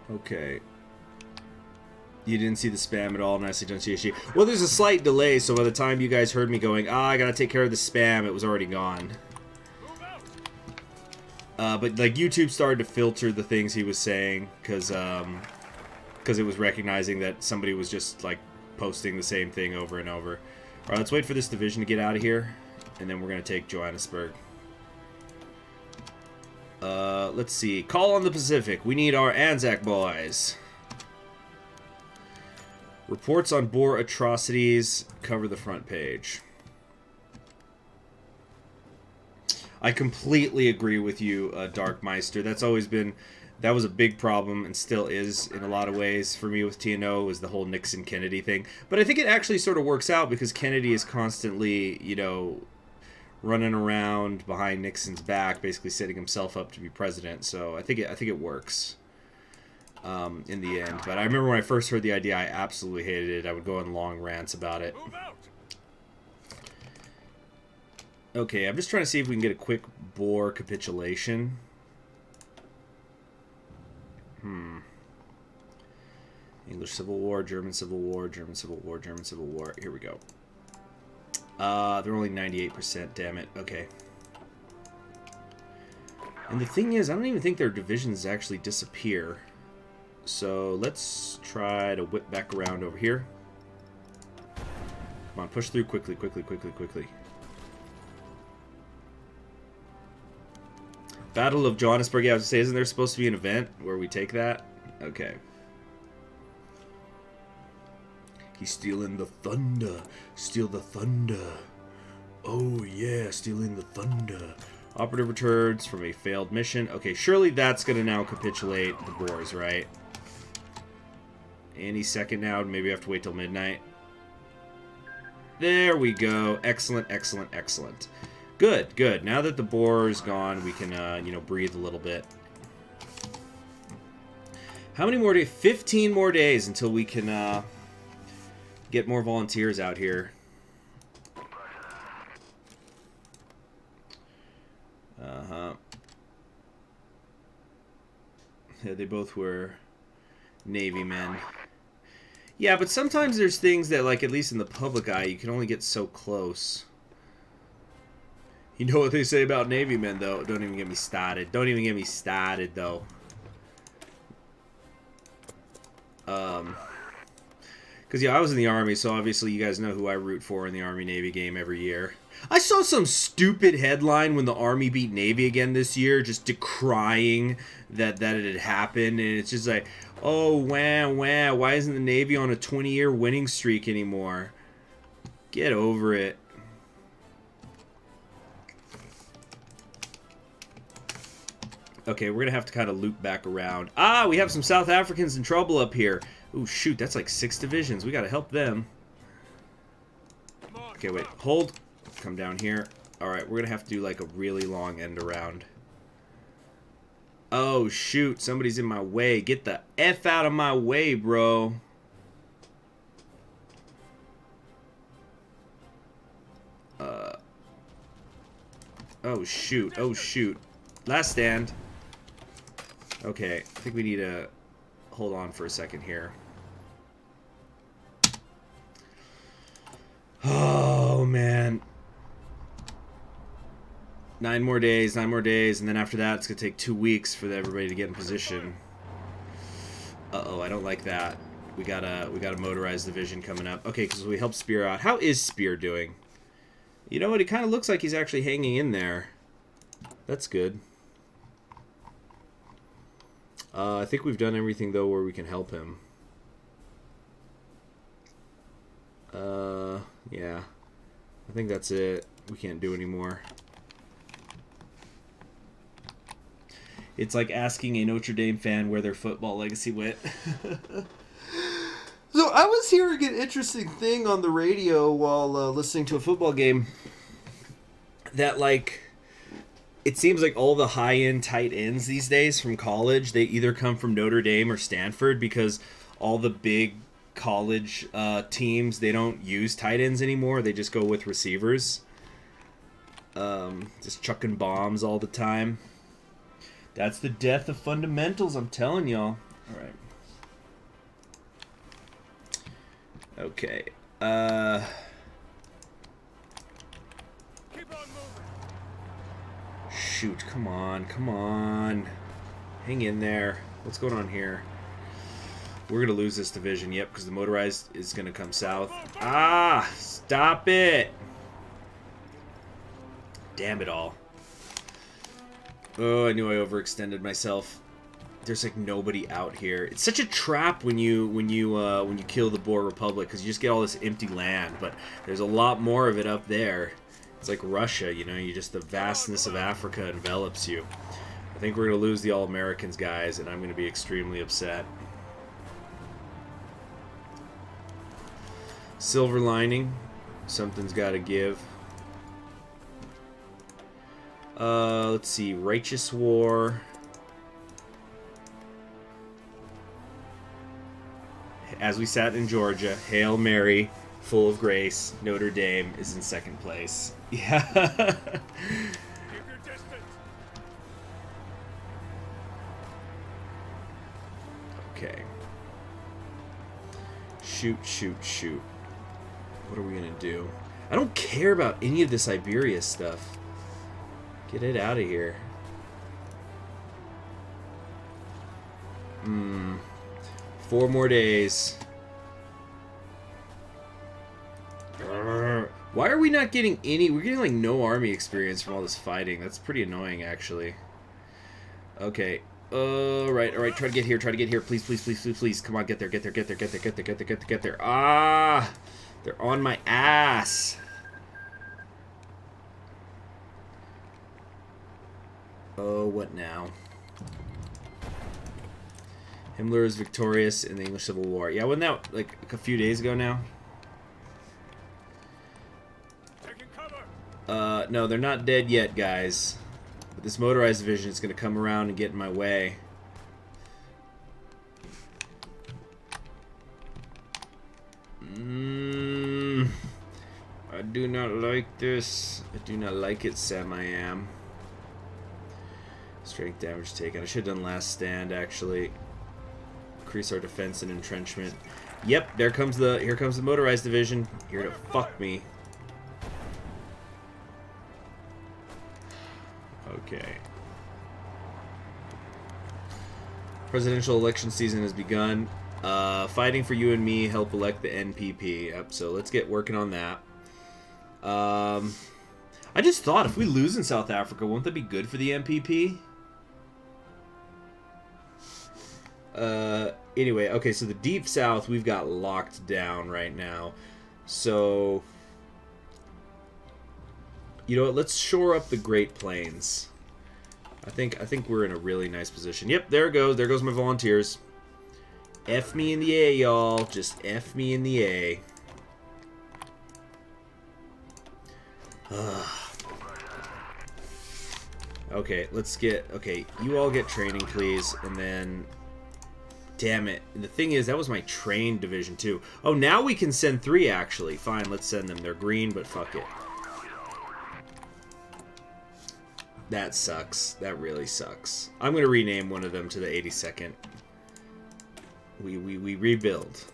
Okay. You didn't see the spam at all. Nicely done, CSG. Well, there's a slight delay, so by the time you guys heard me going, I gotta take care of the spam, it was already gone. But like YouTube started to filter the things he was saying, because it was recognizing that somebody was just like posting the same thing over and over. All right, let's wait for this division to get out of here, and then we're gonna take Johannesburg. Let's see. Call on the Pacific. We need our Anzac boys. Reports on Boer atrocities cover the front page. I completely agree with you, Dark Meister. That was a big problem and still is in a lot of ways for me with TNO, is the whole Nixon-Kennedy thing. But I think it actually sort of works out because Kennedy is constantly, you know, running around behind Nixon's back, basically setting himself up to be president. So I think it works. In the end. But I remember when I first heard the idea, I absolutely hated it. I would go on long rants about it. Okay, I'm just trying to see if we can get a quick Boer capitulation. English Civil War, German Civil War, German Civil War, German Civil War. Here we go. They're only 98%, damn it. Okay. And the thing is, I don't even think their divisions actually disappear. So let's try to whip back around over here. Come on, push through quickly. Battle of Johannesburg. Yeah, I was gonna say, isn't there supposed to be an event where we take that? Okay. He's stealing the thunder. Steal the thunder. Oh yeah, stealing the thunder. Operative returns from a failed mission. Okay, surely that's gonna now capitulate the Boers, right? Any second now. Maybe I have to wait till midnight. There we go. Excellent. Good. Now that the Boer is gone, we can, you know, breathe a little bit. How many more days? 15 more days until we can, get more volunteers out here. Yeah, they both were Navy men. Yeah, but sometimes there's things that, like, at least in the public eye, you can only get so close. You know what they say about Navy men, though? Don't even get me started. Don't even get me started, though. Because, yeah, I was in the Army, so obviously you guys know who I root for in the Army-Navy game every year. I saw some stupid headline when the Army beat Navy again this year, just decrying that it had happened, and it's just like, oh, wah, why isn't the Navy on a 20-year winning streak anymore? Get over it. Okay, we're going to have to kind of loop back around. Ah, we have some South Africans in trouble up here. Ooh, shoot, that's like 6 divisions. We got to help them. Okay, wait, hold. Come down here. Alright, we're going to have to do like a really long end around. Oh, shoot, somebody's in my way. Get the F out of my way, bro. Oh, shoot, oh, shoot. Last stand. Okay, I think we need to hold on for a second here. Oh, man. 9 more days, and then after that, it's going to take 2 weeks for everybody to get in position. Uh-oh, I don't like that. We got a motorized division coming up. Okay, because we helped Spear out. How is Spear doing? You know what? He kind of looks like he's actually hanging in there. That's good. I think we've done everything, though, where we can help him. Yeah. I think that's it. We can't do anymore. It's like asking a Notre Dame fan where their football legacy went. So I was hearing an interesting thing on the radio while listening to a football game. That, like, it seems like all the high-end tight ends these days from college, they either come from Notre Dame or Stanford, because all the big college teams, they don't use tight ends anymore. They just go with receivers. Just chucking bombs all the time. That's the death of fundamentals, I'm telling y'all. All right. Okay. Keep on moving. Shoot, come on. Hang in there. What's going on here? We're going to lose this division, yep, because the motorized is going to come south. Ah, stop it. Damn it all. Oh, I knew I overextended myself. There's like nobody out here. It's such a trap when you kill the Boer Republic, because you just get all this empty land, but there's a lot more of it up there. It's like Russia, you know, the vastness of Africa envelops you. I think we're going to lose the All-Americans, guys, and I'm going to be extremely upset. Silver lining. Something's got to give. Let's see. Righteous War. As we sat in Georgia, Hail Mary, full of grace, Notre Dame is in second place. Yeah. Keep your distance. Okay. Shoot. What are we gonna do? I don't care about any of this Iberia stuff. Get it out of here. 4 more days. Why are we not getting any? We're getting like no army experience from all this fighting. That's pretty annoying, actually. Okay. Alright. Try to get here. Please. Come on, get there. Ah! They're on my ass. Oh, what now? Himmler is victorious in the English Civil War. Yeah, wasn't that like a few days ago now? Taking cover. No, they're not dead yet, guys. But this motorized division is going to come around and get in my way. I do not like this. I do not like it, Sam. I am. Let's Strength damage taken. I should have done last stand, actually. Increase our defense and entrenchment. Yep, here comes the motorized division. Here to fuck me. Okay. Presidential election season has begun. Fighting for you and me, help elect the NPP. Yep, so let's get working on that. I just thought, if we lose in South Africa, won't that be good for the NPP? Anyway, okay, so the Deep South we've got locked down right now. So, you know what, let's shore up the Great Plains. I think we're in a really nice position. Yep, there it goes. There goes my volunteers. F me in the A, y'all. Just F me in the A. Okay, let's get... Okay, you all get training, please. And then... Damn it. And the thing is, that was my trained division, too. Oh, now we can send 3, actually. Fine, let's send them. They're green, but fuck it. That sucks. That really sucks. I'm going to rename one of them to the 82nd. We rebuild.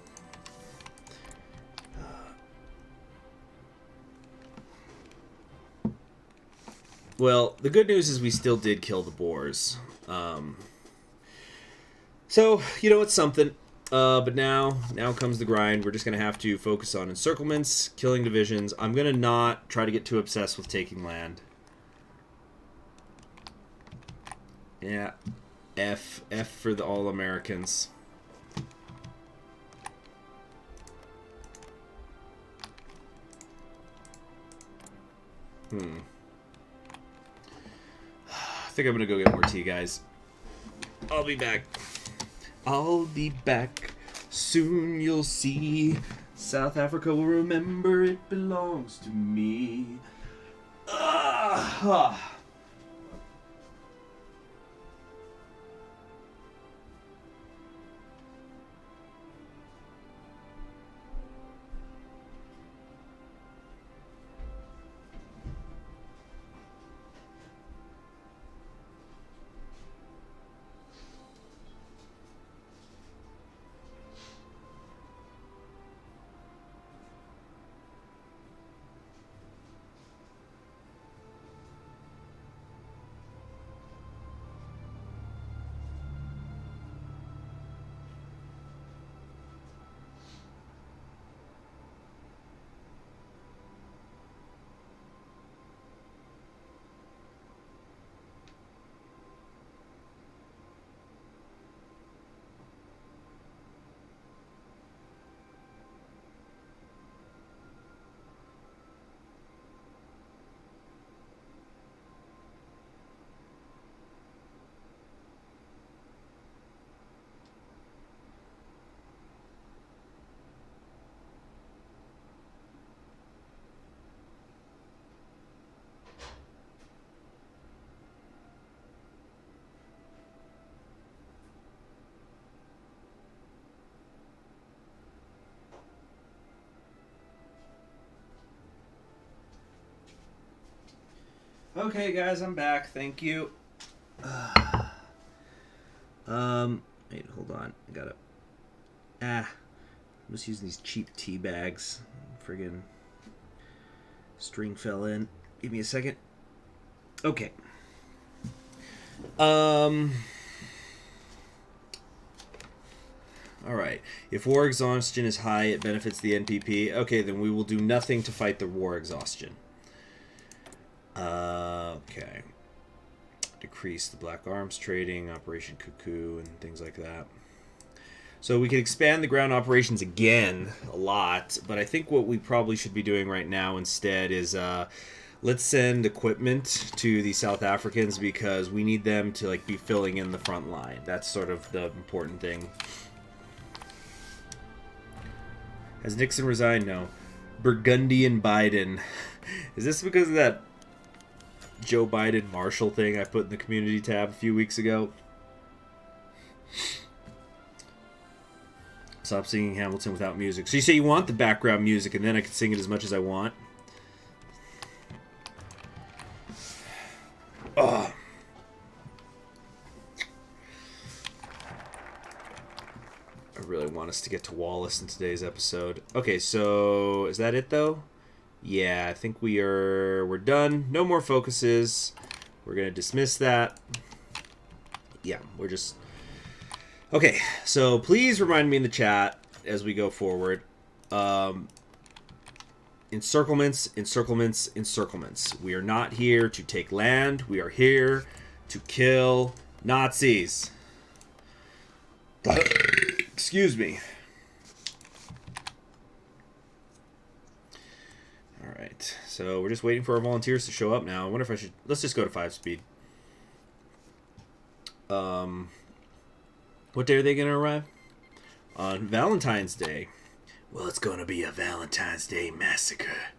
Well, the good news is we still did kill the Boers. So, you know, it's something. But now comes the grind. We're just going to have to focus on encirclements, killing divisions. I'm going to not try to get too obsessed with taking land. Yeah. F for the All-Americans. I think I'm gonna go get more tea, guys. I'll be back. I'll be back. Soon you'll see. South Africa will remember it belongs to me. Okay, guys, I'm back. Thank you. Wait, hold on. I gotta... I'm just using these cheap tea bags. Friggin' string fell in. Give me a second. Okay. Alright. If war exhaustion is high, it benefits the NPP. Okay, then we will do nothing to fight the war exhaustion. Okay. Decrease the black arms trading, Operation Cuckoo, and things like that. So we could expand the ground operations again a lot, but I think what we probably should be doing right now instead is let's send equipment to the South Africans because we need them to like be filling in the front line. That's sort of the important thing. Has Nixon resigned? No. Burgundian Biden. Is this because of that Joe Biden Marshall thing I put in the community tab a few weeks ago? Stop singing Hamilton without music. So you say you want the background music and then I can sing it as much as I want? Oh. want us to get to Wallace in today's episode. Okay, so is that it though? Yeah, I think we're done. No more focuses. We're gonna dismiss that. Yeah, we're just okay. So please remind me in the chat as we go forward. Encirclements, encirclements, encirclements. We are not here to take land. We are here to kill Nazis. Excuse me. Alright, so we're just waiting for our volunteers to show up now. I wonder if I should... Let's just go to 5 speed. What day are they going to arrive? On Valentine's Day. Well, it's going to be a Valentine's Day massacre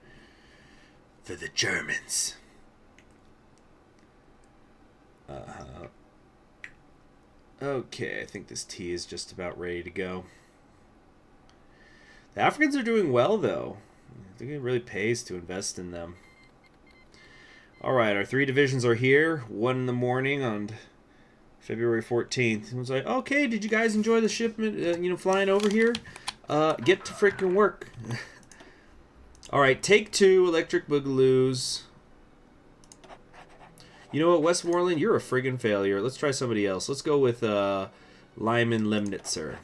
for the Germans. Okay, I think this tea is just about ready to go. The Africans are doing well, though. I think it really pays to invest in them. Alright, our 3 divisions are here. 1 in the morning on February 14th. It was like, okay, did you guys enjoy the shipment, flying over here? Get to freaking work. Alright, take 2, Electric Boogaloos. You know what, Westmoreland, you're a friggin' failure. Let's try somebody else. Let's go with Lyman Lemnitzer.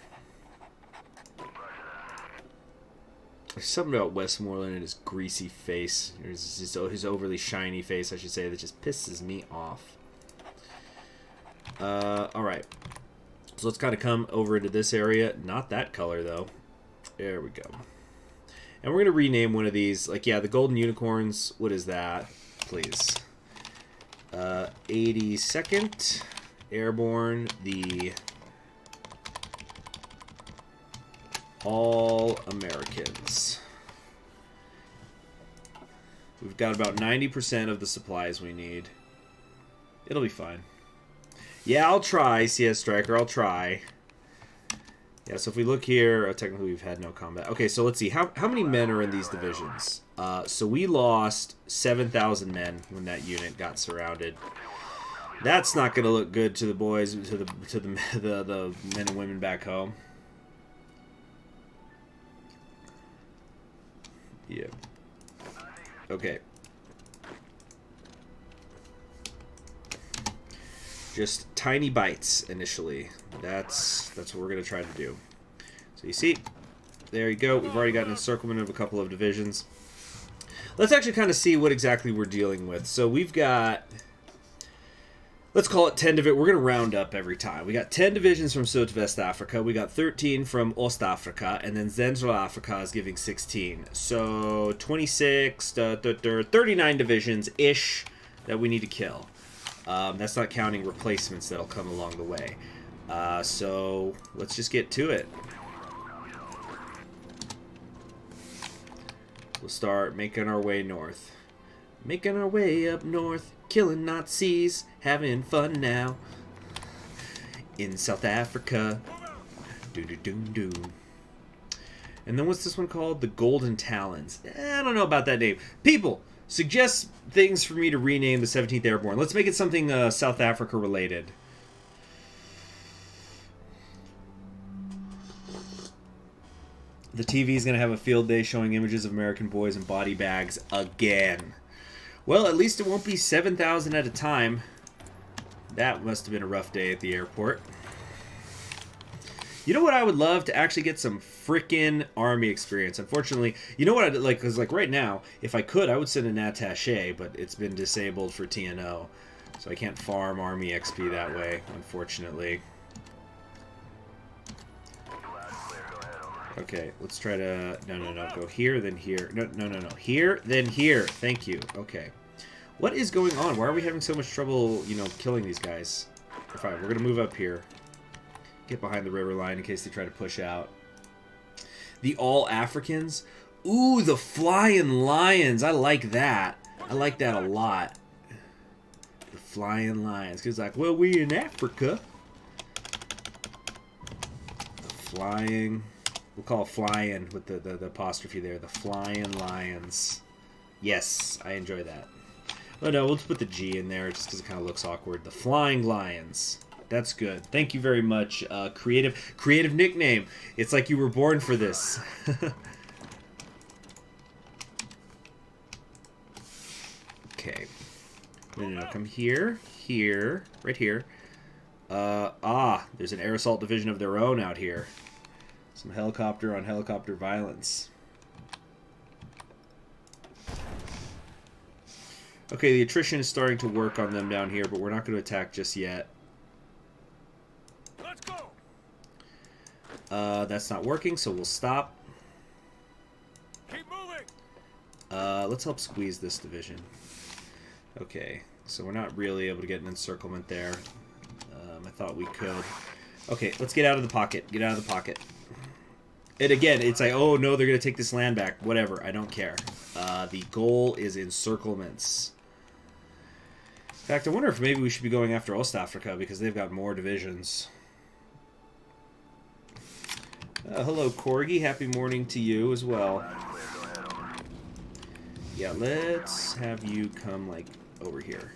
There's something about Westmoreland and his greasy face. His overly shiny face, I should say, that just pisses me off. Alright. So let's kind of come over into this area. Not that color, though. There we go. And we're going to rename one of these. Like, yeah, the Golden Unicorns. What is that? Please. 82nd Airborne, the All-Americans. We've got about 90% of the supplies we need. It'll be fine. Yeah, I'll try, CS Striker, I'll try. Yeah, so if we look here, technically we've had no combat. Okay, so let's see. How many men are in these divisions? So we lost 7,000 men when that unit got surrounded. That's not going to look good to the boys, to the men and women back home. Yeah. Okay. Just tiny bites initially. That's what we're going to try to do. So you see, there you go. We've already got an encirclement of a couple of divisions. Let's actually kind of see what exactly we're dealing with. So we've got, let's call it 10 divisions. We're going to round up every time. We got 10 divisions from South-West Africa. We got 13 from Ostafrika. And then Central Africa is giving 16. So 26, 39 divisions-ish that we need to kill. That's not counting replacements that'll come along the way. So let's just get to it. We'll start making our way north. Making our way up north, killing Nazis, having fun now. In South Africa. Doo-doo-doo-doo. And then what's this one called? The Golden Talons. I don't know about that name. People, suggest things for me to rename the 17th Airborne. Let's make it something South Africa related. The TV is going to have a field day showing images of American boys in body bags again. Well, at least it won't be 7,000 at a time. That must have been a rough day at the airport. You know what I would love? To actually get some frickin' army experience. Unfortunately, you know what I'd like? Because like right now, if I could, I would send an attaché, but it's been disabled for TNO. So I can't farm army XP that way, unfortunately. Okay, let's try to... No. Go here, then here. No. Here, then here. Thank you. Okay. What is going on? Why are we having so much trouble, killing these guys? Fine, we're going to move up here. Get behind the river line in case they try to push out. The All-Africans? Ooh, the Flying Lions. I like that. I like that a lot. The Flying Lions. Because, like, well, we in Africa. The Flying... We'll call it flying with the apostrophe there. The Flying Lions. Yes, I enjoy that. Oh no, we'll just put the G in there just because it kind of looks awkward. The Flying Lions. That's good. Thank you very much. Creative nickname. It's like you were born for this. Okay. No. Come here. Here. Right here. There's an air assault division of their own out here. Some helicopter on helicopter violence. Okay, the attrition is starting to work on them down here, but we're not going to attack just yet. Let's go. That's not working, so we'll stop. Keep moving. Let's help squeeze this division. Okay, so we're not really able to get an encirclement there. I thought we could. Okay, let's get out of the pocket. Get out of the pocket. And again, it's like, oh no, they're going to take this land back. Whatever, I don't care. The goal is encirclements. In fact, I wonder if maybe we should be going after Ostafrika because they've got more divisions. Hello, Corgi. Happy morning to you as well. Yeah, let's have you come, like, over here.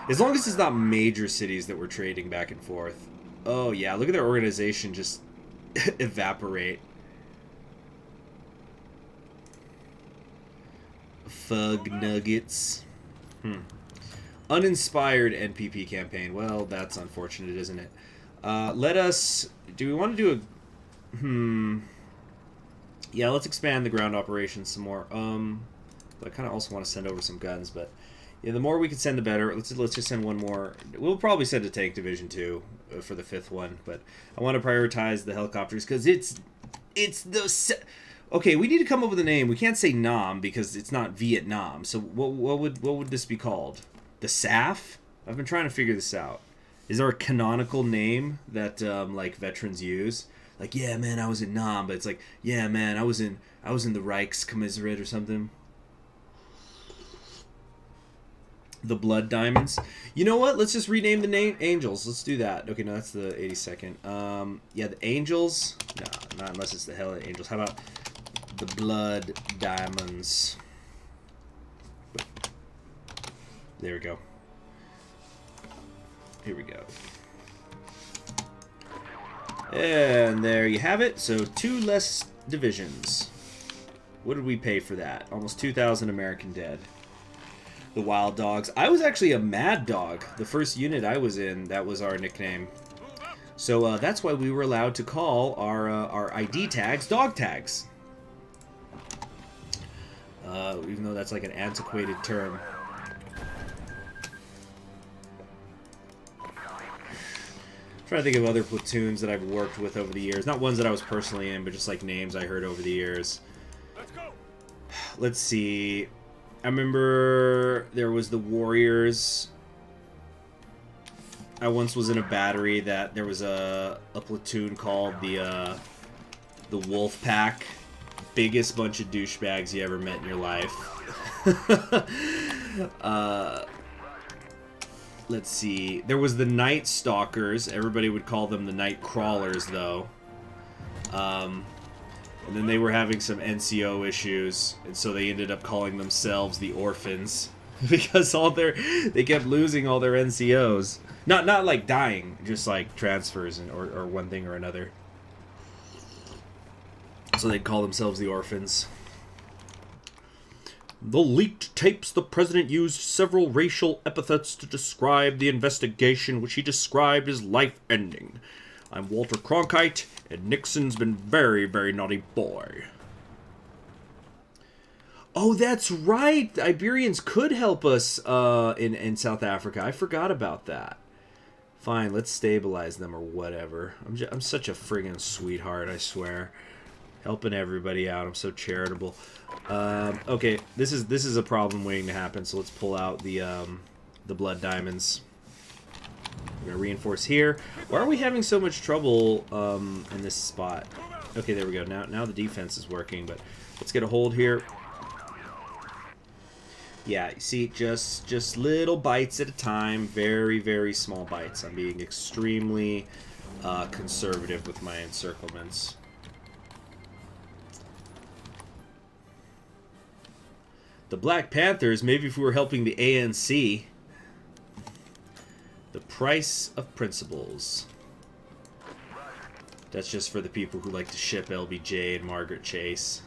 As long as it's not major cities that we're trading back and forth. Oh, yeah, look at their organization just evaporate. Fug nuggets. Uninspired NPP campaign. Well, that's unfortunate, isn't it? Let us... Do we want to do a... Yeah, let's expand the ground operations some more. But I kind of also want to send over some guns, but... Yeah, the more we can send, the better. Let's just send one more. We'll probably send a tank division, too, for the 5th one. But I want to prioritize the helicopters, because it's the... Okay, we need to come up with a name. We can't say Nam, because it's not Vietnam. So what would this be called? The SAF? I've been trying to figure this out. Is there a canonical name that, like, veterans use? Like, yeah, man, I was in Nam, but it's like, yeah, man, I was in the Reichskommisariat or something. The Blood Diamonds. You know what? Let's just rename the name Angels. Let's do that. Okay, no, that's the 82nd. Yeah, the Angels. No, not unless it's the Hell Angels. How about the Blood Diamonds? There we go. Here we go. And there you have it. So 2 less divisions. What did we pay for that? Almost 2,000 American dead. The Wild Dogs. I was actually a Mad Dog. The first unit I was in, that was our nickname. So that's why we were allowed to call our ID tags dog tags. Even though that's like an antiquated term. I'm trying to think of other platoons that I've worked with over the years. Not ones that I was personally in, but just like names I heard over the years. Let's go. Let's see. I remember there was the Warriors. I once was in a battery that there was a platoon called the Wolf Pack. Biggest bunch of douchebags you ever met in your life. Let's see. There was the Night Stalkers. Everybody would call them the Night Crawlers, though. And then they were having some NCO issues, and so they ended up calling themselves the Orphans because they kept losing all their NCOs. Not like dying, just like transfers or one thing or another. So they'd call themselves the Orphans. The leaked tapes, the president used several racial epithets to describe the investigation, which he described as life-ending. I'm Walter Cronkite, and Nixon's been very, very naughty boy. Oh, that's right! The Iberians could help us in South Africa. I forgot about that. Fine, let's stabilize them or whatever. I'm such a friggin' sweetheart, I swear. Helping everybody out. I'm so charitable. Okay, this is a problem waiting to happen, so let's pull out the Blood Diamonds. We're going to reinforce here. Why are we having so much trouble in this spot? Okay, there we go. Now the defense is working, but let's get a hold here. Yeah, you see, just little bites at a time. Very, very small bites. I'm being extremely conservative with my encirclements. The Black Panthers, maybe if we were helping the ANC. The price of principles. That's just for the people who like to ship LBJ and Margaret Chase.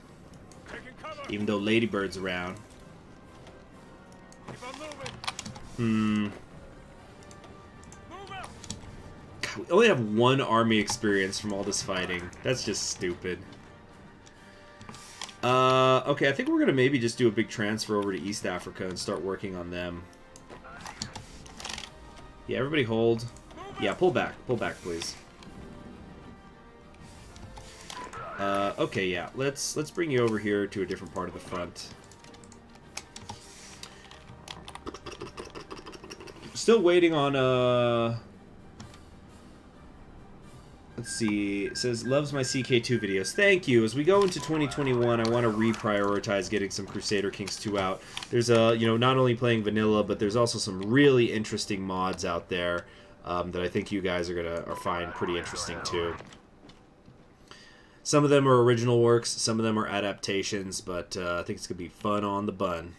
Taking cover. Even though Lady Bird's around. Keep on moving. Hmm. Move out. God, we only have 1 army experience from all this fighting. That's just stupid. Okay, I think we're gonna maybe just do a big transfer over to East Africa and start working on them. Yeah, everybody hold. Yeah, pull back, please. Okay, yeah, let's bring you over here to a different part of the front. Still waiting on let's see. It says loves my CK2 videos. Thank you. As we go into 2021, I want to reprioritize getting some Crusader Kings 2 out. There's not only playing vanilla, but there's also some really interesting mods out there that I think you guys are find pretty interesting too. Some of them are original works, some of them are adaptations, but I think it's gonna be fun on the bun.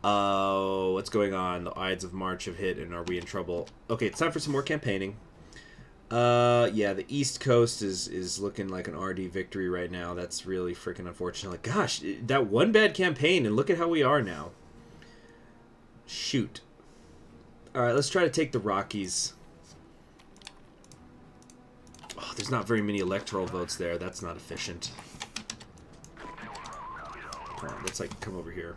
What's going on? The Ides of March have hit, and are we in trouble? Okay, it's time for some more campaigning. Yeah, the East Coast is looking like an RD victory right now. That's really freaking unfortunate. Like, gosh, that one bad campaign, and look at how we are now. Shoot. Alright, let's try to take the Rockies. Oh, there's not very many electoral votes there. That's not efficient. Come on, let's, like, come over here.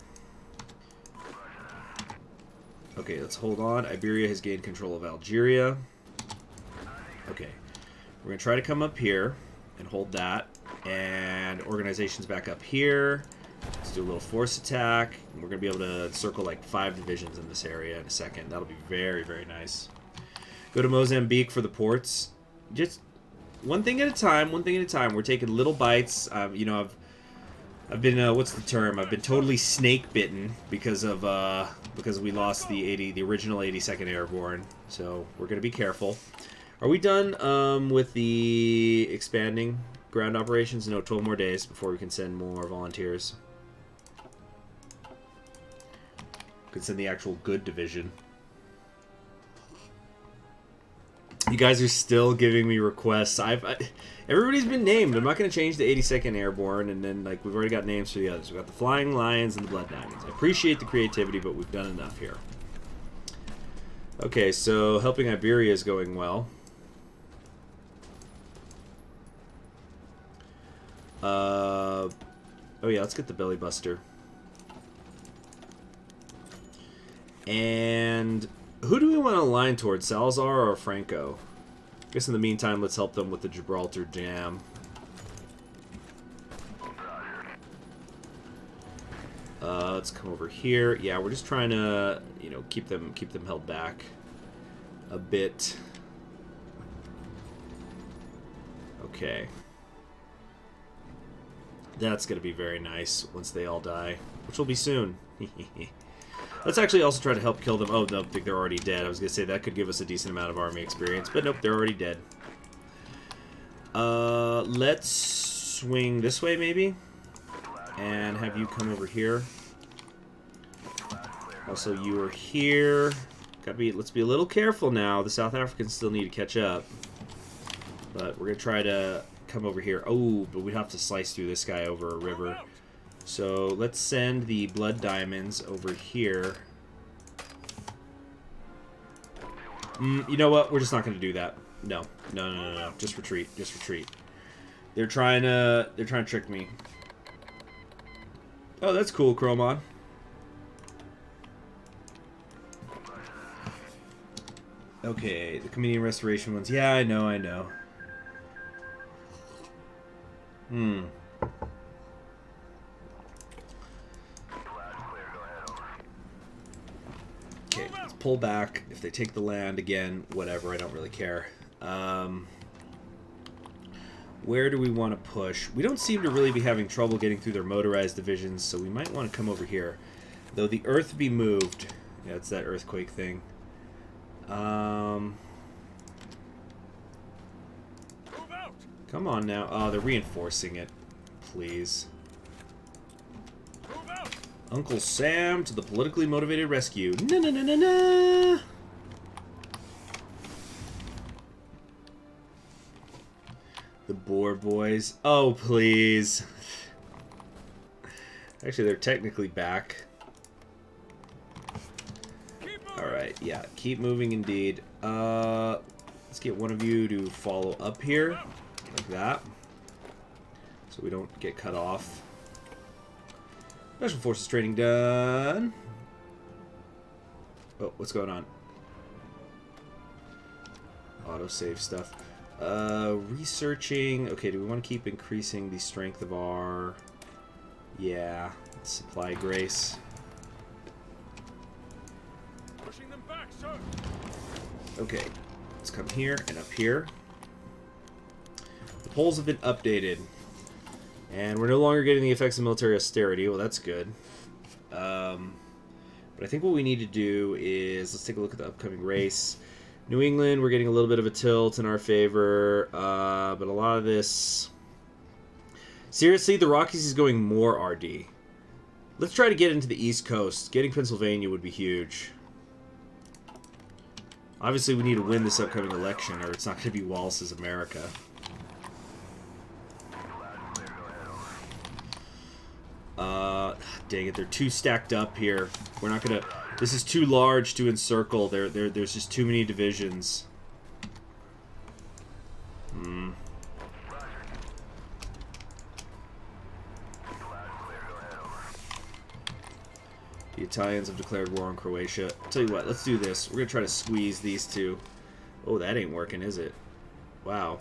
Okay, let's hold on. Iberia has gained control of Algeria. Okay. We're going to try to come up here and hold that. And organization's back up here. Let's do a little force attack. We're going to be able to circle like 5 divisions in this area in a second. That'll be very, very nice. Go to Mozambique for the ports. Just one thing at a time, one thing at a time. We're taking little bites. You know, I've been what's the term? I've been totally snake bitten because we lost the original 82nd Airborne. So we're gonna be careful. Are we done with the expanding ground operations? No, 12 more days before we can send more volunteers. We can send the actual good division. You guys are still giving me requests. Everybody's been named. I'm not going to change the 82nd Airborne, and then like we've already got names for the others. We've got the Flying Lions and the Blood Diamonds. I appreciate the creativity, but we've done enough here. Okay, so helping Iberia is going well. Oh yeah, let's get the Belly Buster. And who do we want to align towards, Salazar or Franco? I guess in the meantime, let's help them with the Gibraltar Jam. Let's come over here. Yeah, we're just trying to, you know, keep them held back a bit. Okay. That's going to be very nice once they all die, which will be soon. Let's actually also try to help kill them. Oh, no, I think they're already dead. I was going to say that could give us a decent amount of army experience, but nope, they're already dead. Let's swing this way, maybe, and have you come over here. Also, you are here. Let's be a little careful now. The South Africans still need to catch up, but we're going to try to come over here. Oh, but we have to slice through this guy over a river. So let's send the Blood Diamonds over here. You know what? We're just not going to do that. No. Just retreat. Just retreat. They're trying to trick me. Oh, that's cool, Chromon. Okay, the Comedian Restoration ones. Yeah, I know. Okay, let's pull back. If they take the land again, whatever, I don't really care. Where do we want to push? We don't seem to really be having trouble getting through their motorized divisions, so we might want to come over here. Though the earth be moved. Yeah, it's that earthquake thing. Come on now. Oh, they're reinforcing it. Please. Uncle Sam to the politically motivated rescue. Na na na na na. The Boer boys. Oh, please. Actually, they're technically back. Alright, yeah. Keep moving indeed. Let's get one of you to follow up here. Like that. So we don't get cut off. Special Forces training done. Oh, what's going on? Autosave stuff. Researching. Okay, do we want to keep increasing the strength of our... Yeah, supply grace. Pushing them back, sir. Okay, let's come here and up here. The polls have been updated. And we're no longer getting the effects of military austerity. Well, that's good. But I think what we need to do is... Let's take a look at the upcoming race. New England, we're getting a little bit of a tilt in our favor. But a lot of this... Seriously, the Rockies is going more RD. Let's try to get into the East Coast. Getting Pennsylvania would be huge. Obviously, we need to win this upcoming election, or it's not going to be Wallace's America. Dang it, they're too stacked up here. We're not gonna... This is too large to encircle. There's just too many divisions. The Italians have declared war on Croatia. I'll tell you what, let's do this. We're gonna try to squeeze these two. Oh, that ain't working, is it? Wow.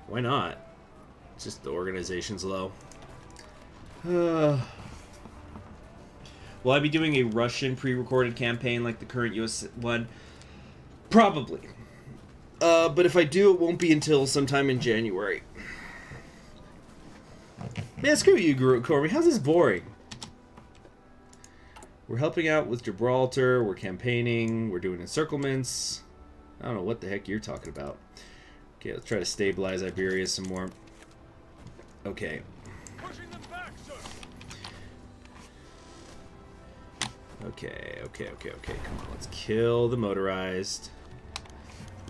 Why not? It's just the organization's low. Will I be doing a Russian pre-recorded campaign like the current US one? Probably. But if I do, it won't be until sometime in January. Man, screw you, Corby. How's this boring? We're helping out with Gibraltar. We're campaigning. We're doing encirclements. I don't know what the heck you're talking about. Okay, let's try to stabilize Iberia some more. Okay. Pushing them back, sir. Okay. Come on, let's kill the motorized.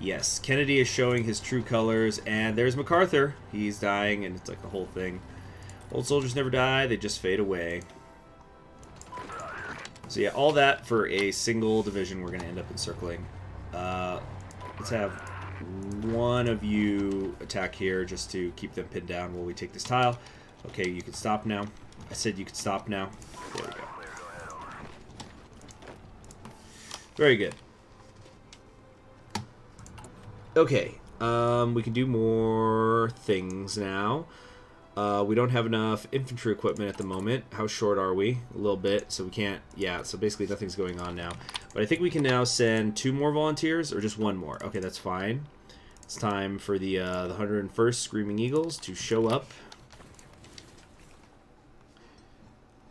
Yes, Kennedy is showing his true colors, and there's MacArthur. He's dying, and it's like the whole thing. Old soldiers never die, they just fade away. So yeah, all that for a single division we're going to end up encircling. Let's have one of you attack here just to keep them pinned down while we take this tile. Okay, you can stop now. I said you could stop now. There we go. Very good. Okay, we can do more things now. We don't have enough infantry equipment at the moment. How short are we? A little bit, so we can't... Yeah, so basically nothing's going on now. But I think we can now send 2 more volunteers, or just 1 more. Okay, that's fine. It's time for the 101st Screaming Eagles to show up.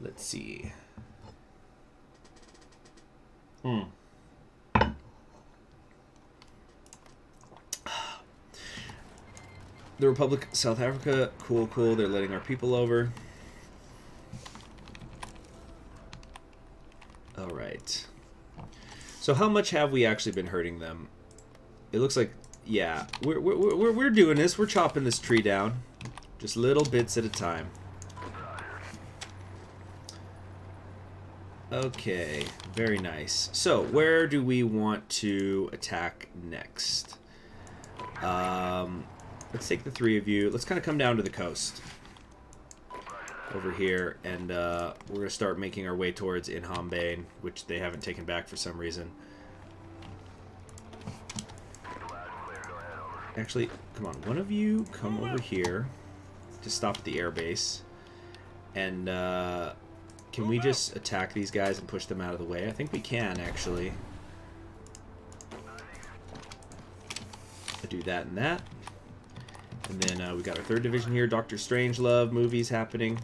Let's see. The Republic of South Africa, cool. They're letting our people over. All right. So how much have we actually been hurting them? It looks like, yeah, we're doing this. We're chopping this tree down, just little bits at a time. Okay, very nice. So where do we want to attack next? Let's take the 3 of you. Let's kind of come down to the coast over here, and we're going to start making our way towards Inhambane, which they haven't taken back for some reason. Actually, come on. One of you come over here to stop at the airbase. And can we just attack these guys and push them out of the way? I think we can, actually. I'll do that and that. And then we got our 3rd division here. Dr. Strangelove movies happening.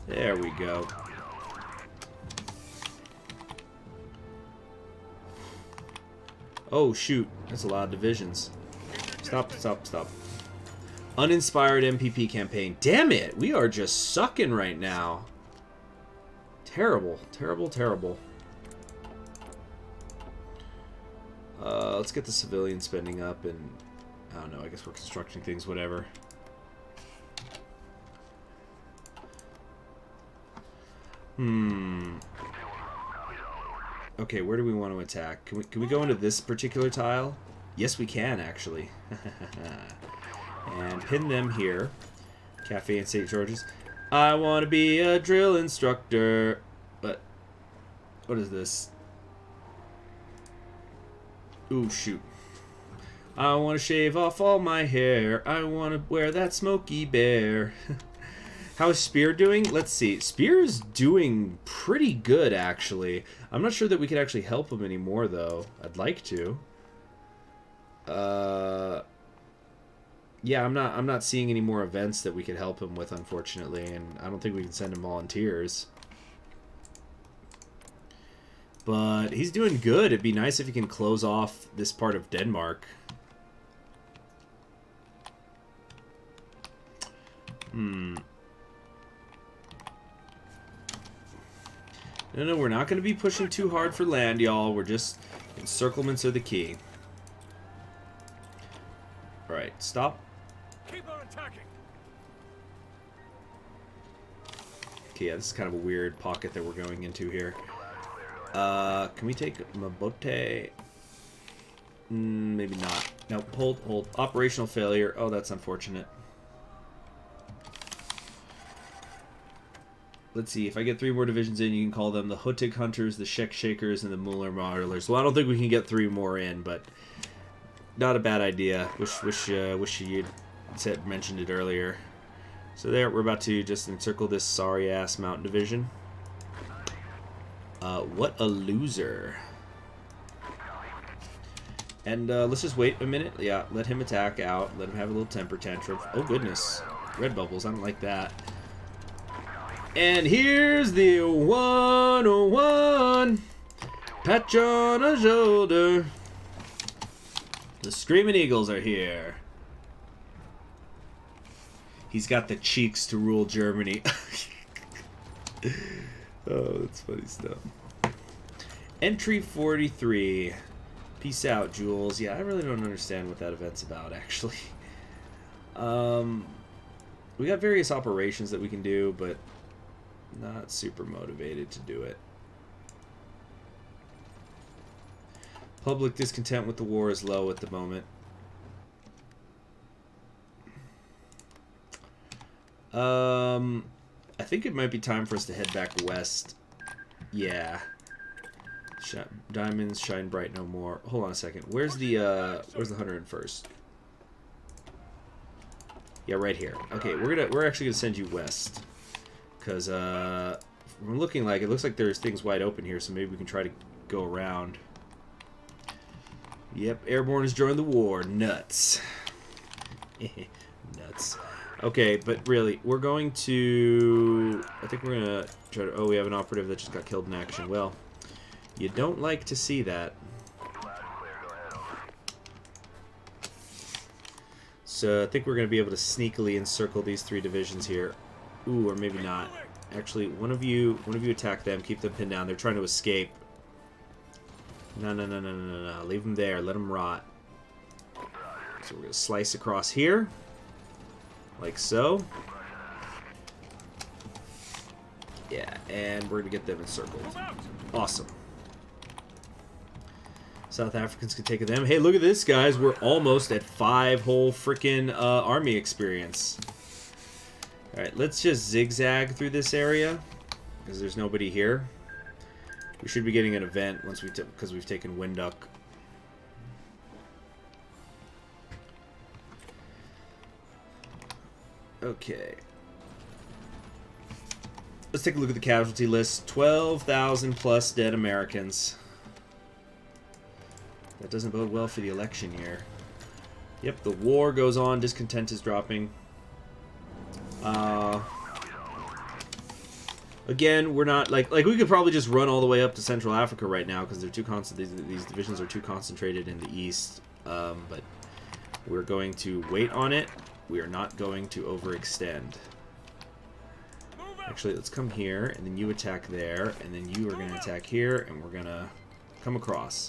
There we go. Oh, shoot. That's a lot of divisions. Stop. Uninspired MPP campaign. Damn it! We are just sucking right now. Terrible. Terrible, terrible. Let's get the civilian spending up and... I don't know, I guess we're constructing things, whatever. Okay, where do we want to attack? Can we go into this particular tile? Yes, we can, actually. And pin them here. Cafe in St. George's. I want to be a drill instructor. But, what is this? Ooh, shoot. I want to shave off all my hair. I want to wear that Smokey Bear. How is Spear doing? Let's see. Spear's doing pretty good, actually. I'm not sure that we could actually help him anymore, though. I'd like to. Yeah, I'm not seeing any more events that we could help him with, unfortunately, and I don't think we can send him volunteers. But he's doing good. It'd be nice if he can close off this part of Denmark. No, we're not going to be pushing too hard for land, y'all. We're just... encirclements are the key. Alright, stop. Keep on attacking. Okay, yeah, this is kind of a weird pocket that we're going into here. Can we take Mabote? Maybe not. No, hold. Operational failure. Oh, that's unfortunate. Let's see, if I get 3 more divisions in, you can call them the Hutig Hunters, the Shek Shakers, and the Muller Modelers. Well, I don't think we can get 3 more in, but not a bad idea. Wish you'd mentioned it earlier. So there, we're about to just encircle this sorry-ass mountain division. What a loser. And let's just wait a minute. Yeah, let him attack out. Let him have a little temper tantrum. Oh, goodness. Red bubbles, I don't like that. And here's the 101. Pat you on the shoulder. The Screaming Eagles are here. He's got the cheeks to rule Germany. Oh, that's funny stuff. Entry 43. Peace out, Jules. Yeah, I really don't understand what that event's about, actually. We got various operations that we can do, but not super motivated to do it. Public discontent with the war is low at the moment. I think it might be time for us to head back west. Yeah. Diamonds shine bright no more. Hold on a second. Where's the 101st? Yeah, right here. Okay, we're actually gonna send you west. Because we're looking like, it looks like there's things wide open here, so maybe we can try to go around. Yep, Airborne has joined the war. Nuts. Nuts. Okay, but really, we're going to... I think we're going to try to... Oh, we have an operative that just got killed in action. Well, you don't like to see that. So I think we're going to be able to sneakily encircle these 3 divisions here. Ooh, or maybe not. Actually, one of you attack them. Keep them pinned down. They're trying to escape. No. Leave them there. Let them rot. So we're going to slice across here. Like so. Yeah, and we're going to get them encircled. Awesome. South Africans can take them. Hey, look at this, guys. We're almost at 5 whole freaking army experience. Alright, let's just zigzag through this area, because there's nobody here. We should be getting an event once because we've taken Windhoek. Okay. Let's take a look at the casualty list. 12,000 plus dead Americans. That doesn't bode well for the election year. Yep, the war goes on. Discontent is dropping. Again, we're not like we could probably just run all the way up to Central Africa right now because they're too these divisions are too concentrated in the east. But we're going to wait on it We are not going to overextend. Move out. Actually, let's come here, and then you attack there, and then you are going to attack here, and we're going to come across.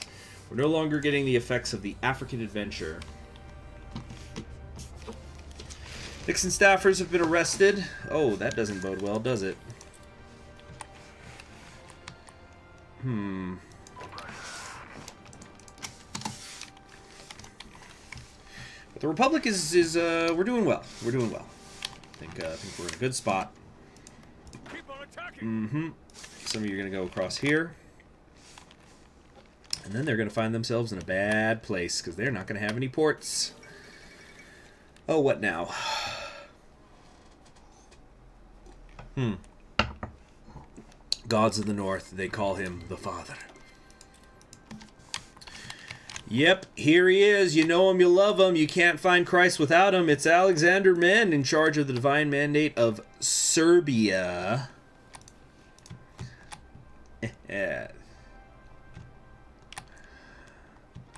We're no longer getting the effects of the African adventure. Nixon staffers have been arrested. Oh, that doesn't bode well, does it? But the Republic is we're doing well. We're doing well. I think we're in a good spot. Keep on attacking. Some of you are going to go across here. And then they're going to find themselves in a bad place because they're not going to have any ports. Oh, what now? Gods of the North, they call him the Father. Yep, here he is. You know him, you love him. You can't find Christ without him. It's Alexander Men in charge of the divine mandate of Serbia.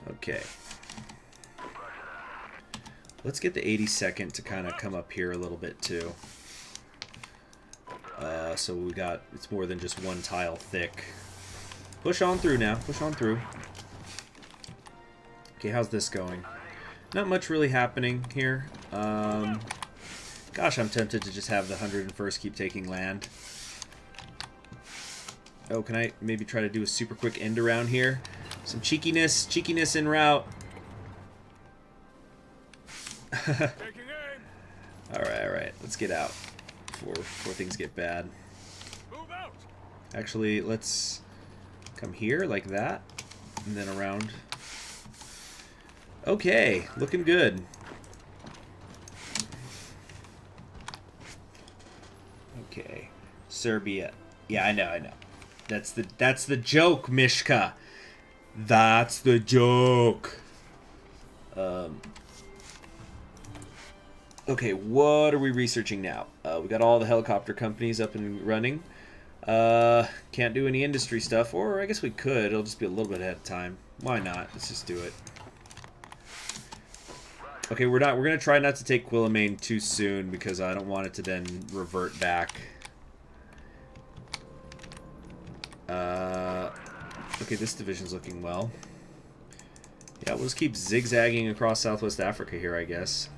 Okay. Let's get the 82nd to kind of come up here a little bit too. So we got, it's more than just one tile thick. Push on through now. Push on through. Okay, how's this going? Not much really happening here. Gosh, I'm tempted to just have the 101st keep taking land. Oh, can I maybe try to do a super quick end around here? Some cheekiness en route. Taking aim. Alright, let's get out before things get bad. Move out. Actually, let's come here like that, and then around. Okay, looking good. Okay, Serbia. Yeah, I know. That's the joke, Mishka. That's the joke. Okay, what are we researching now? We got all the helicopter companies up and running. Can't do any industry stuff, or I guess we could. It'll just be a little bit ahead of time. Why not? Let's just do it. Okay, we're gonna try not to take Quillamane too soon because I don't want it to then revert back. Okay, this division's looking well. Yeah, we'll just keep zigzagging across Southwest Africa here, I guess.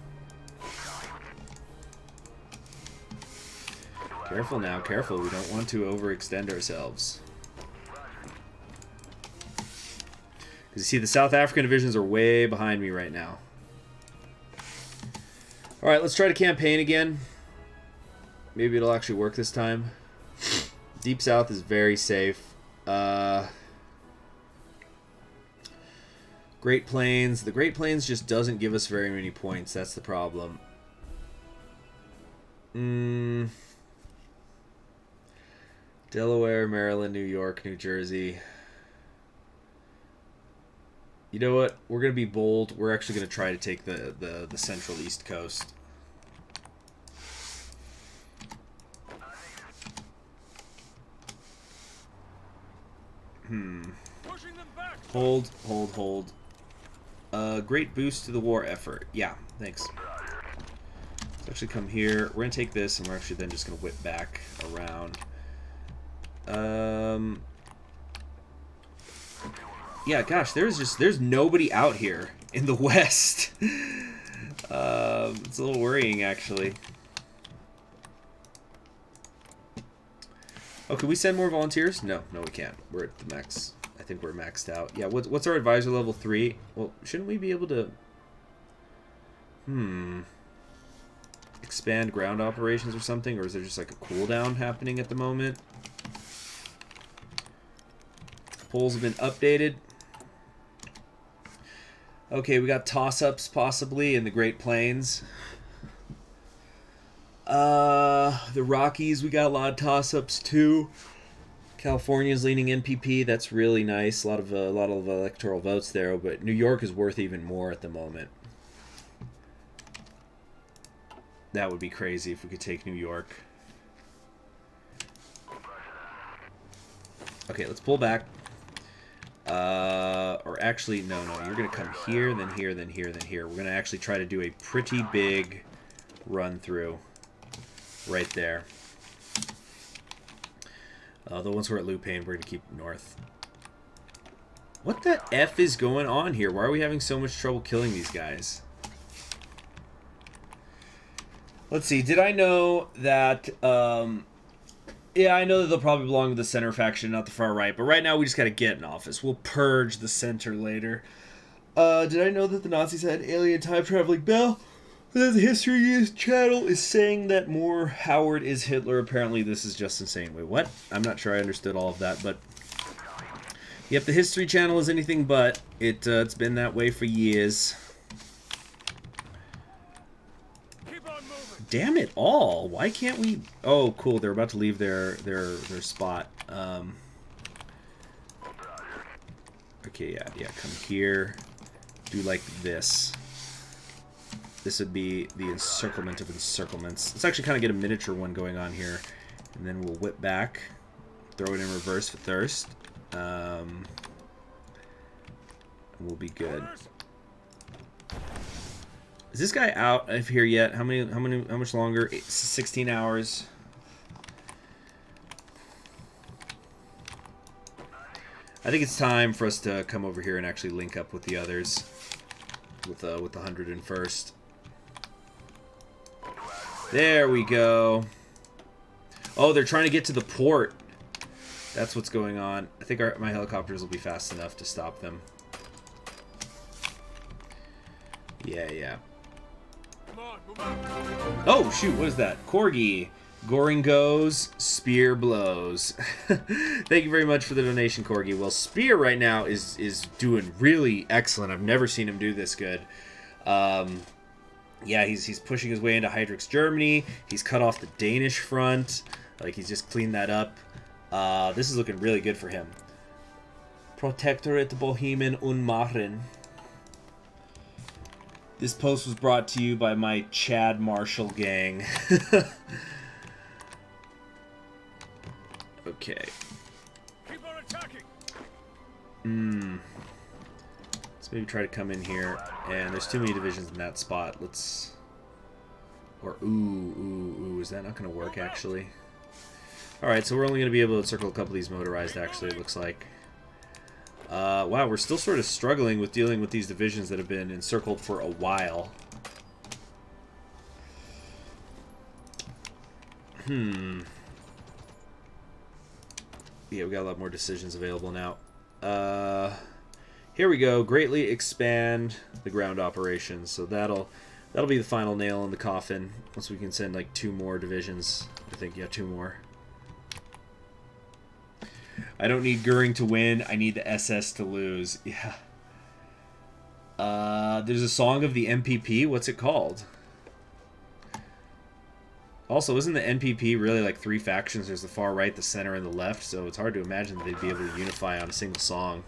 Careful now, careful. We don't want to overextend ourselves. Because you see, the South African divisions are way behind me right now. Alright, let's try to campaign again. Maybe it'll actually work this time. Deep South is very safe. Great Plains. The Great Plains just doesn't give us very many points. That's the problem. Delaware, Maryland, New York, New Jersey. You know what? We're going to be bold. We're actually going to try to take the Central East Coast. Pushing them back. Hold. Great boost to the war effort. Yeah, thanks. Let's actually come here. We're going to take this, and we're actually then just going to whip back around. Yeah, gosh, there's nobody out here in the West. It's a little worrying, actually. Oh, can we send more volunteers? No, we can't. We're at the max. I think we're maxed out. Yeah, what's our advisor level 3? Well, shouldn't we be able to... expand ground operations or something? Or is there just like a cooldown happening at the moment? Polls have been updated. Okay, we got toss-ups possibly in the Great Plains. The Rockies, we got a lot of toss-ups too. California's leaning NPP. That's really nice. A lot of electoral votes there, but New York is worth even more at the moment. That would be crazy if we could take New York. Okay, let's pull back. Or actually, no, you're going to come here, then here, then here, then here. We're going to actually try to do a pretty big run through right there. The ones who are at Lupane, we're going to keep north. What the F is going on here? Why are we having so much trouble killing these guys? Let's see. Did I know that... yeah, I know that they'll probably belong to the center faction, not the far right. But right now, we just got to get in office. We'll purge the center later. Did I know that the Nazis had alien time-traveling bell? The History channel is saying that more Howard is Hitler. Apparently, this is just insane. Wait, what? I'm not sure I understood all of that, but... Yep, the History channel is anything but. It's been that way for years. Damn it all! Why can't we... Oh, cool. They're about to leave their spot. Okay, yeah. Come here. Do like this. This would be the encirclement of encirclements. Let's actually kind of get a miniature one going on here. And then we'll whip back. Throw it in reverse for thirst. We'll be good. Is this guy out of here yet? How much longer? 16 hours. I think it's time for us to come over here and actually link up with the others. With the 101st. There we go. Oh, they're trying to get to the port. That's what's going on. I think my helicopters will be fast enough to stop them. Yeah. Oh, shoot, what is that? Corgi. Goring goes, spear blows. Thank you very much for the donation, Corgi. Well, Spear right now is doing really excellent. I've never seen him do this good. Yeah, he's pushing his way into Heydrich's Germany. He's cut off the Danish front. Like, he's just cleaned that up. This is looking really good for him. Protectorate Bohemen und Maren. This post was brought to you by my Chad Marshall gang. Okay. Keep on attacking. Let's maybe try to come in here. And there's too many divisions in that spot. Let's... Or, ooh. Is that not going to work, actually? Alright, so we're only going to be able to circle a couple of these motorized, actually, it looks like. Wow, we're still sort of struggling with dealing with these divisions that have been encircled for a while. Yeah, we got a lot more decisions available now. Here we go. Greatly expand the ground operations. So that'll be the final nail in the coffin. Once we can send like 2 more divisions. I think, yeah, 2 more. I don't need Goering to win. I need the SS to lose. Yeah. There's a song of the MPP. What's it called? Also, isn't the NPP really like 3 factions? There's the far right, the center, and the left, so it's hard to imagine that they'd be able to unify on a single song.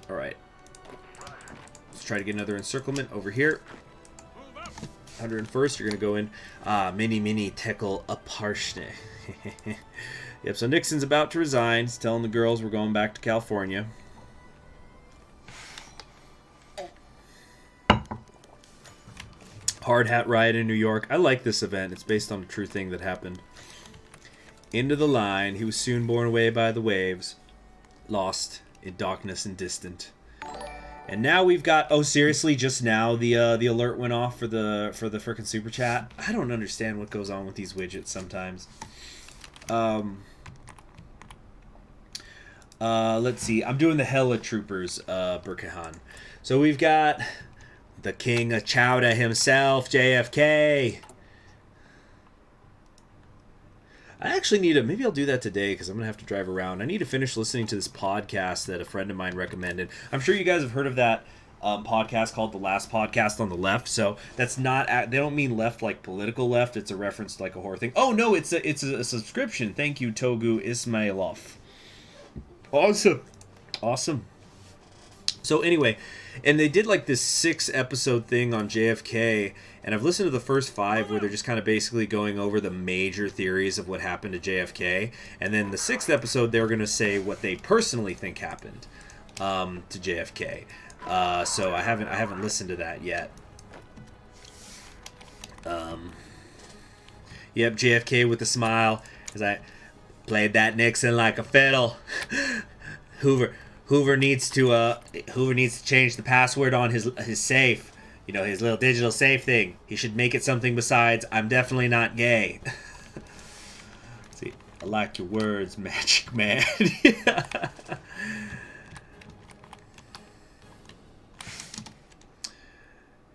Alright. Let's try to get another encirclement over here. 101st, you're going to go in. Mini Tekel Aparshne. Yep, so Nixon's about to resign. He's telling the girls we're going back to California. Hard Hat Riot in New York. I like this event. It's based on a true thing that happened. Into the line. He was soon borne away by the waves. Lost in darkness and distant. And now we've got... Oh, seriously? Just now the alert went off for the frickin' super chat? I don't understand what goes on with these widgets sometimes. Let's see. I'm doing the Hella Troopers, Burkehan. So we've got the King of Chowda himself, JFK. I actually need to... Maybe I'll do that today because I'm going to have to drive around. I need to finish listening to this podcast that a friend of mine recommended. I'm sure you guys have heard of that podcast called The Last Podcast on the Left. So that's not... They don't mean left like political left. It's a reference to like a horror thing. Oh, no, it's a subscription. Thank you, Togu Ismailov. Awesome. So anyway, and they did like this 6-episode thing on JFK, and I've listened to the first 5 where they're just kind of basically going over the major theories of what happened to JFK, and then the 6th episode they're going to say what they personally think happened. to JFK. So I haven't listened to that yet. Yep, JFK with a smile as I played that Nixon like a fiddle. Hoover needs to change the password on his safe. You know, his little digital safe thing. He should make it something besides "I'm definitely not gay." See, I like your words, Magic Man.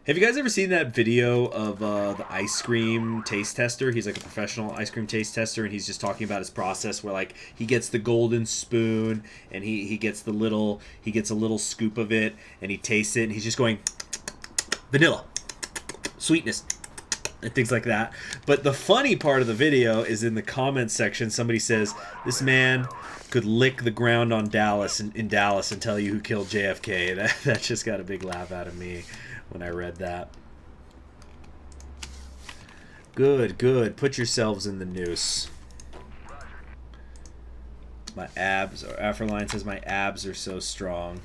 Have you guys ever seen that video of the ice cream taste tester? He's like a professional ice cream taste tester, and he's just talking about his process where like he gets the golden spoon and he gets a little scoop of it and he tastes it and he's just going vanilla, sweetness, and things like that. But the funny part of the video is in the comments section. Somebody says this man could lick the ground on Dallas in Dallas and tell you who killed JFK. That just got a big laugh out of me when I read that. Good. Put yourselves in the noose. My abs, or Afroline says my abs are so strong.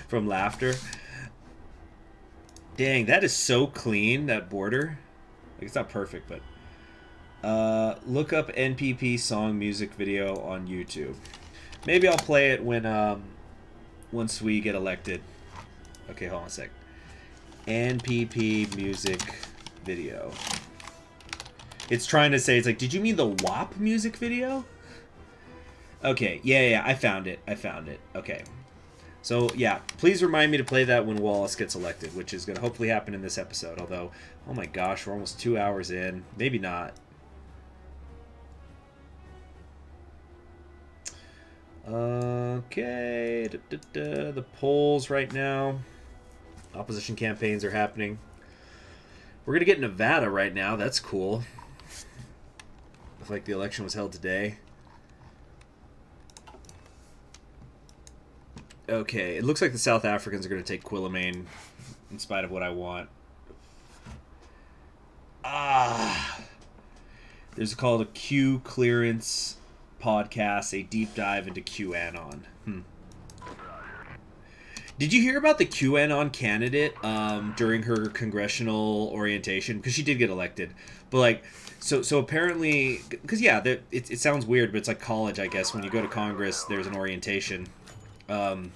From laughter. Dang, that is so clean, that border. Like, it's not perfect, but... look up NPP song music video on YouTube. Maybe I'll play it when, once we get elected. Okay, hold on a sec. NPP music video. It's trying to say, it's like, did you mean the WAP music video? Okay, yeah, I found it. Okay. So, yeah, please remind me to play that when Wallace gets elected, which is going to hopefully happen in this episode. Although, oh my gosh, we're almost 2 hours in. Maybe not. Okay. The polls right now. Opposition campaigns are happening. We're going to get Nevada right now. That's cool. Looks like the election was held today. Okay, it looks like the South Africans are going to take Quillamane in spite of what I want. There's called a Q Clearance podcast, a deep dive into QAnon. Did you hear about the QAnon candidate during her congressional orientation? Because she did get elected. But, like, so apparently... Because, yeah, it sounds weird, but it's like college, I guess. When you go to Congress, there's an orientation. And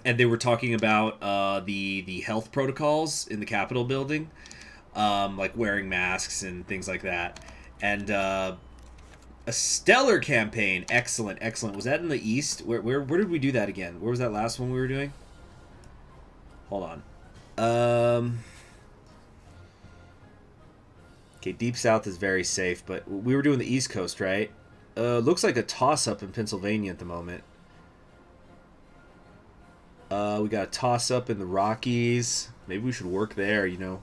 they were talking about the health protocols in the Capitol building. Like wearing masks and things like that. And a stellar campaign. Excellent. Was that in the East? Where did we do that again? Where was that last one we were doing? Hold on. Okay, Deep South is very safe, but we were doing the East Coast, right? Looks like a toss-up in Pennsylvania at the moment. We got a toss-up in the Rockies. Maybe we should work there, you know.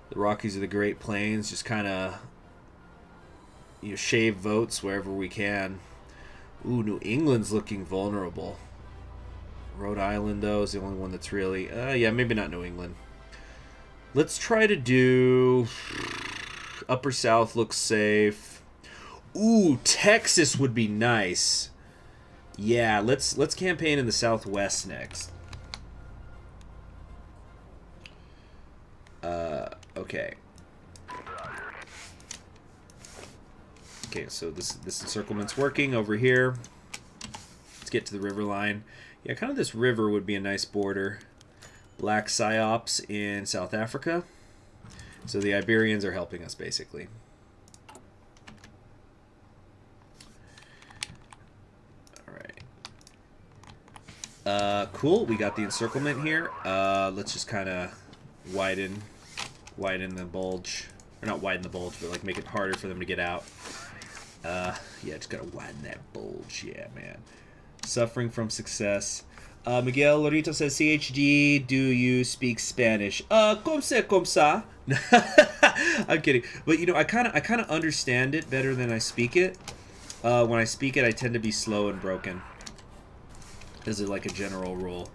The Rockies are the Great Plains. Just kind of, you know, shave votes wherever we can. Ooh, New England's looking vulnerable. Rhode Island, though, is the only one that's really... yeah, maybe not New England. Let's try to do... Upper South looks safe. Ooh, Texas would be nice. Yeah, let's campaign in the Southwest next. Okay. Okay, so this encirclement's working over here. Let's get to the river line. Yeah, kind of this river would be a nice border. Black Psyops in South Africa. So the Iberians are helping us, basically. Cool. We got the encirclement here. Let's just kind of widen the bulge. Or not widen the bulge, but like make it harder for them to get out. Yeah, just gotta widen that bulge. Yeah, man. Suffering from success. Miguel Lorito says, CHD, do you speak Spanish? Como ça? I'm kidding. But, you know, I kind of understand it better than I speak it. When I speak it, I tend to be slow and broken. As like a general rule.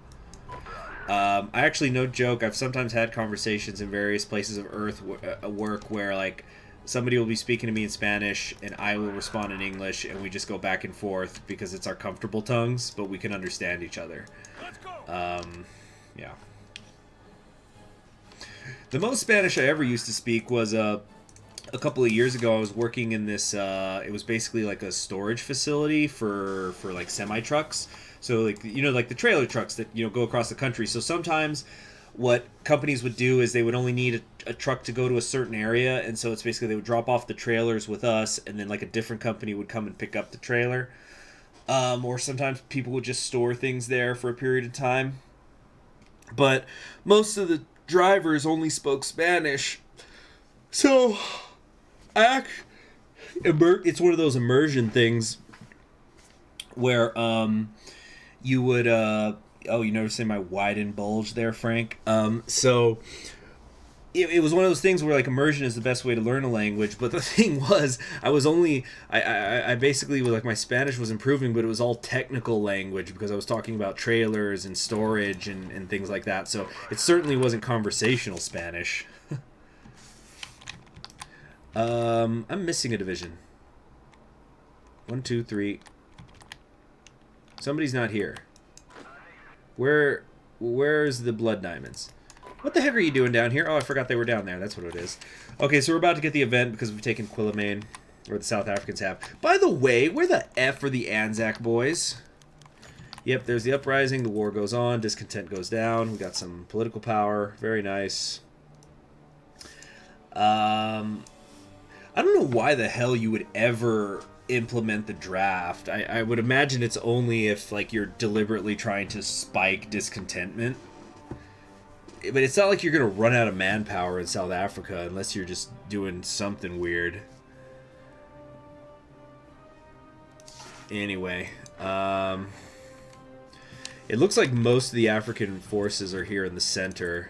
I actually, no joke, I've sometimes had conversations in various places of Earth work where, like, somebody will be speaking to me in Spanish, and I will respond in English, and we just go back and forth because it's our comfortable tongues, but we can understand each other. Let's go. Yeah. The most Spanish I ever used to speak was a couple of years ago. I was working in this. It was basically like a storage facility for like semi trucks. So like like the trailer trucks that go across the country. So sometimes what companies would do is they would only need a truck to go to a certain area, and so it's basically they would drop off the trailers with us, and then like a different company would come and pick up the trailer. Or sometimes people would just store things there for a period of time. But most of the drivers only spoke Spanish, so it's one of those immersion things where you would you noticing my widened bulge there, Frank? So it was one of those things where like immersion is the best way to learn a language, but the thing was I basically was like my Spanish was improving, but it was all technical language because I was talking about trailers and storage and things like that, so it certainly wasn't conversational Spanish. I'm missing a division. 1, 2, 3. Somebody's not here. Where's the blood diamonds? What the heck are you doing down here? Oh, I forgot they were down there. That's what it is. Okay, so we're about to get the event because we've taken Quillimane, or the South Africans have. By the way, where the F are the Anzac boys? Yep, there's the uprising. The war goes on. Discontent goes down. We got some political power. Very nice. I don't know why the hell you would ever implement the draft. I would imagine it's only if like you're deliberately trying to spike discontentment. But it's not like you're going to run out of manpower in South Africa unless you're just doing something weird. Anyway, it looks like most of the African forces are here in the center.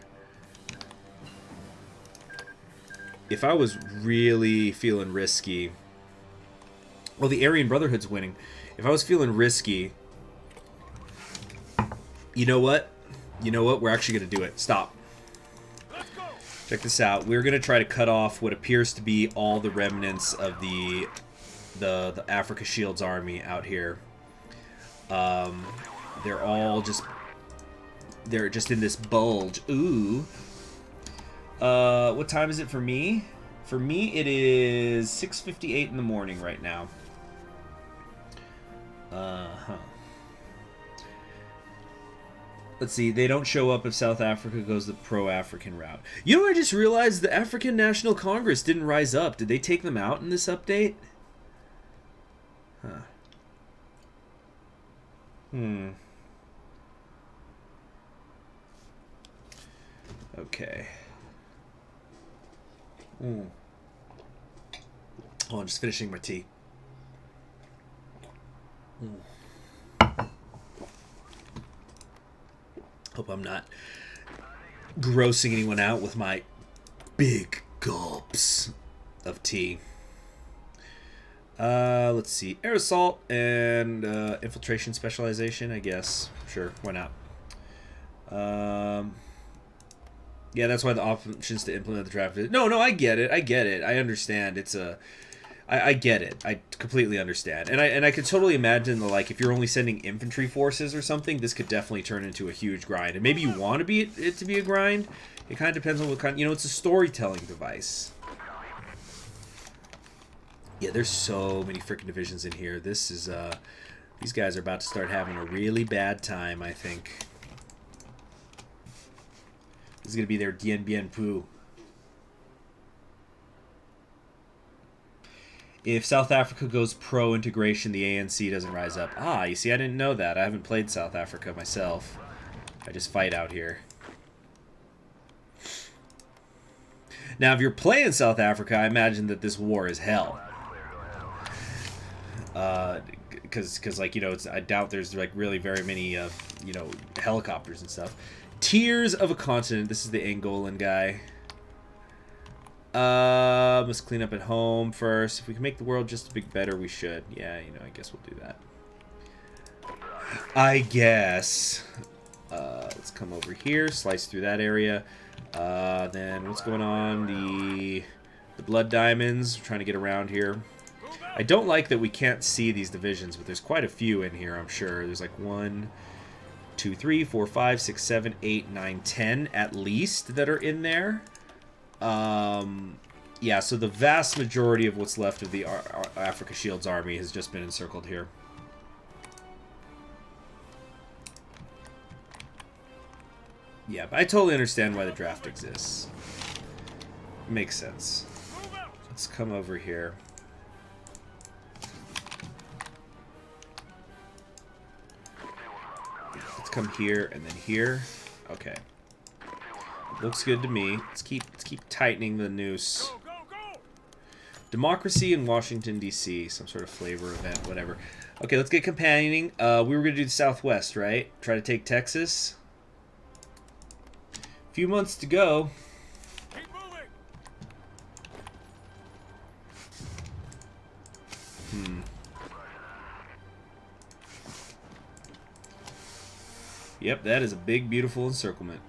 If I was really feeling risky... Well, the Aryan Brotherhood's winning. If I was feeling risky... You know what? We're actually going to do it. Stop. Let's go. Check this out. We're going to try to cut off what appears to be all the remnants of the Africa Shield's army out here. They're just in this bulge. Ooh. What time is it for me? For me, it is 6:58 in the morning right now. Let's see. They don't show up if South Africa goes the pro-African route. You know, I just realized the African National Congress didn't rise up. Did they take them out in this update? Huh. Okay. Oh, I'm just finishing my tea. Hope I'm not grossing anyone out with my big gulps of tea. Let's see. Air assault and infiltration specialization, I guess. Sure, why not? Yeah, that's why the options to implement the draft is... No, I get it. I understand. It's a... I get it. I completely understand. And I could totally imagine, like, if you're only sending infantry forces or something, this could definitely turn into a huge grind. And maybe you want it to be a grind. It kind of depends on what kind... it's a storytelling device. Yeah, there's so many freaking divisions in here. This is, these guys are about to start having a really bad time, I think. This is going to be their Dien Bien Phu. If South Africa goes pro-integration, the ANC doesn't rise up. Ah, you see, I didn't know that. I haven't played South Africa myself. I just fight out here. Now, if you're playing South Africa, I imagine that this war is hell. Because like, I doubt there's, like, really very many, helicopters and stuff. Tears of a Continent. This is the Angolan guy. Must clean up at home first. If we can make the world just a bit better, we should. Yeah, I guess we'll do that. I guess. Let's come over here, slice through that area. Then what's going on? The The Blood Diamonds, trying to get around here. I don't like that we can't see these divisions, but there's quite a few in here, I'm sure. There's like 1, 2, 3, 4, 5, 6, 7, 8, 9, 10 at least that are in there. Yeah, so the vast majority of what's left of the Africa Shield's army has just been encircled here. Yeah, but I totally understand why the draft exists. Makes sense. Let's come over here. Let's come here and then here. Okay. Looks good to me. Let's keep tightening the noose. Democracy in Washington, D.C. Some sort of flavor event, whatever. Okay, let's get companioning. We were going to do the Southwest, right? Try to take Texas. Few months to go. Keep moving. Yep, that is a big, beautiful encirclement.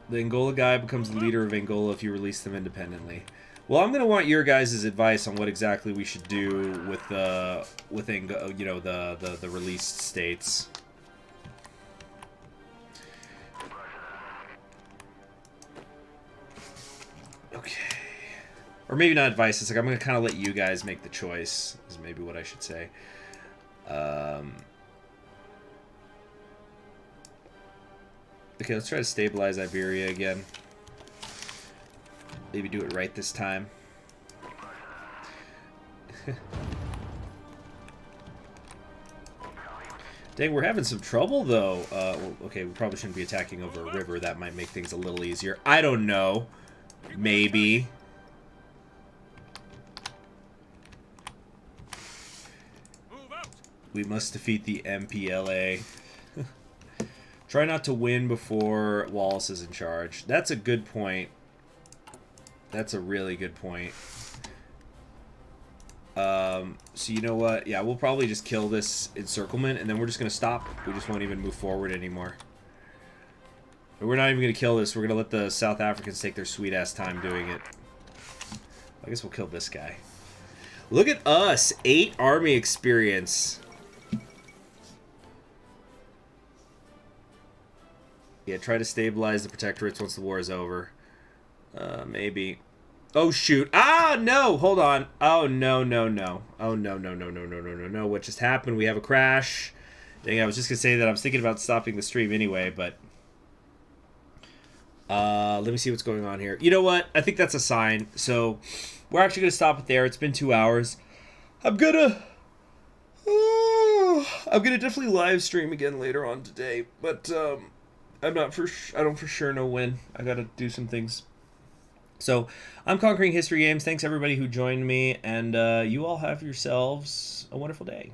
The Angola guy becomes the leader of Angola if you release them independently. Well, I'm going to want your guys' advice on what exactly we should do with the released states. Okay. Or maybe not advice. It's like I'm going to kind of let you guys make the choice, is maybe what I should say. Okay, let's try to stabilize Iberia again. Maybe do it right this time. Dang, we're having some trouble, though. Well, okay, we probably shouldn't be attacking over a river. That might make things a little easier. I don't know. Maybe. We must defeat the MPLA. Try not to win before Wallace is in charge. That's a good point. That's a really good point. So you know what? Yeah, we'll probably just kill this encirclement, and then we're just going to stop. We just won't even move forward anymore. But we're not even going to kill this. We're going to let the South Africans take their sweet-ass time doing it. I guess we'll kill this guy. Look at us. 8 army experience. Yeah, try to stabilize the protectorates once the war is over. Maybe. Oh, shoot. Ah, no! Hold on. Oh, no, no, no. Oh, no, no, no, no, no, no, no, no. What just happened? We have a crash. Dang, I was just going to say that I was thinking about stopping the stream anyway, but... let me see what's going on here. You know what? I think that's a sign. So, we're actually going to stop it there. It's been 2 hours. I'm gonna definitely live stream again later on today, but, I don't for sure know when. I gotta do some things. So, I'm Conquering History Games. Thanks everybody who joined me, and you all have yourselves a wonderful day.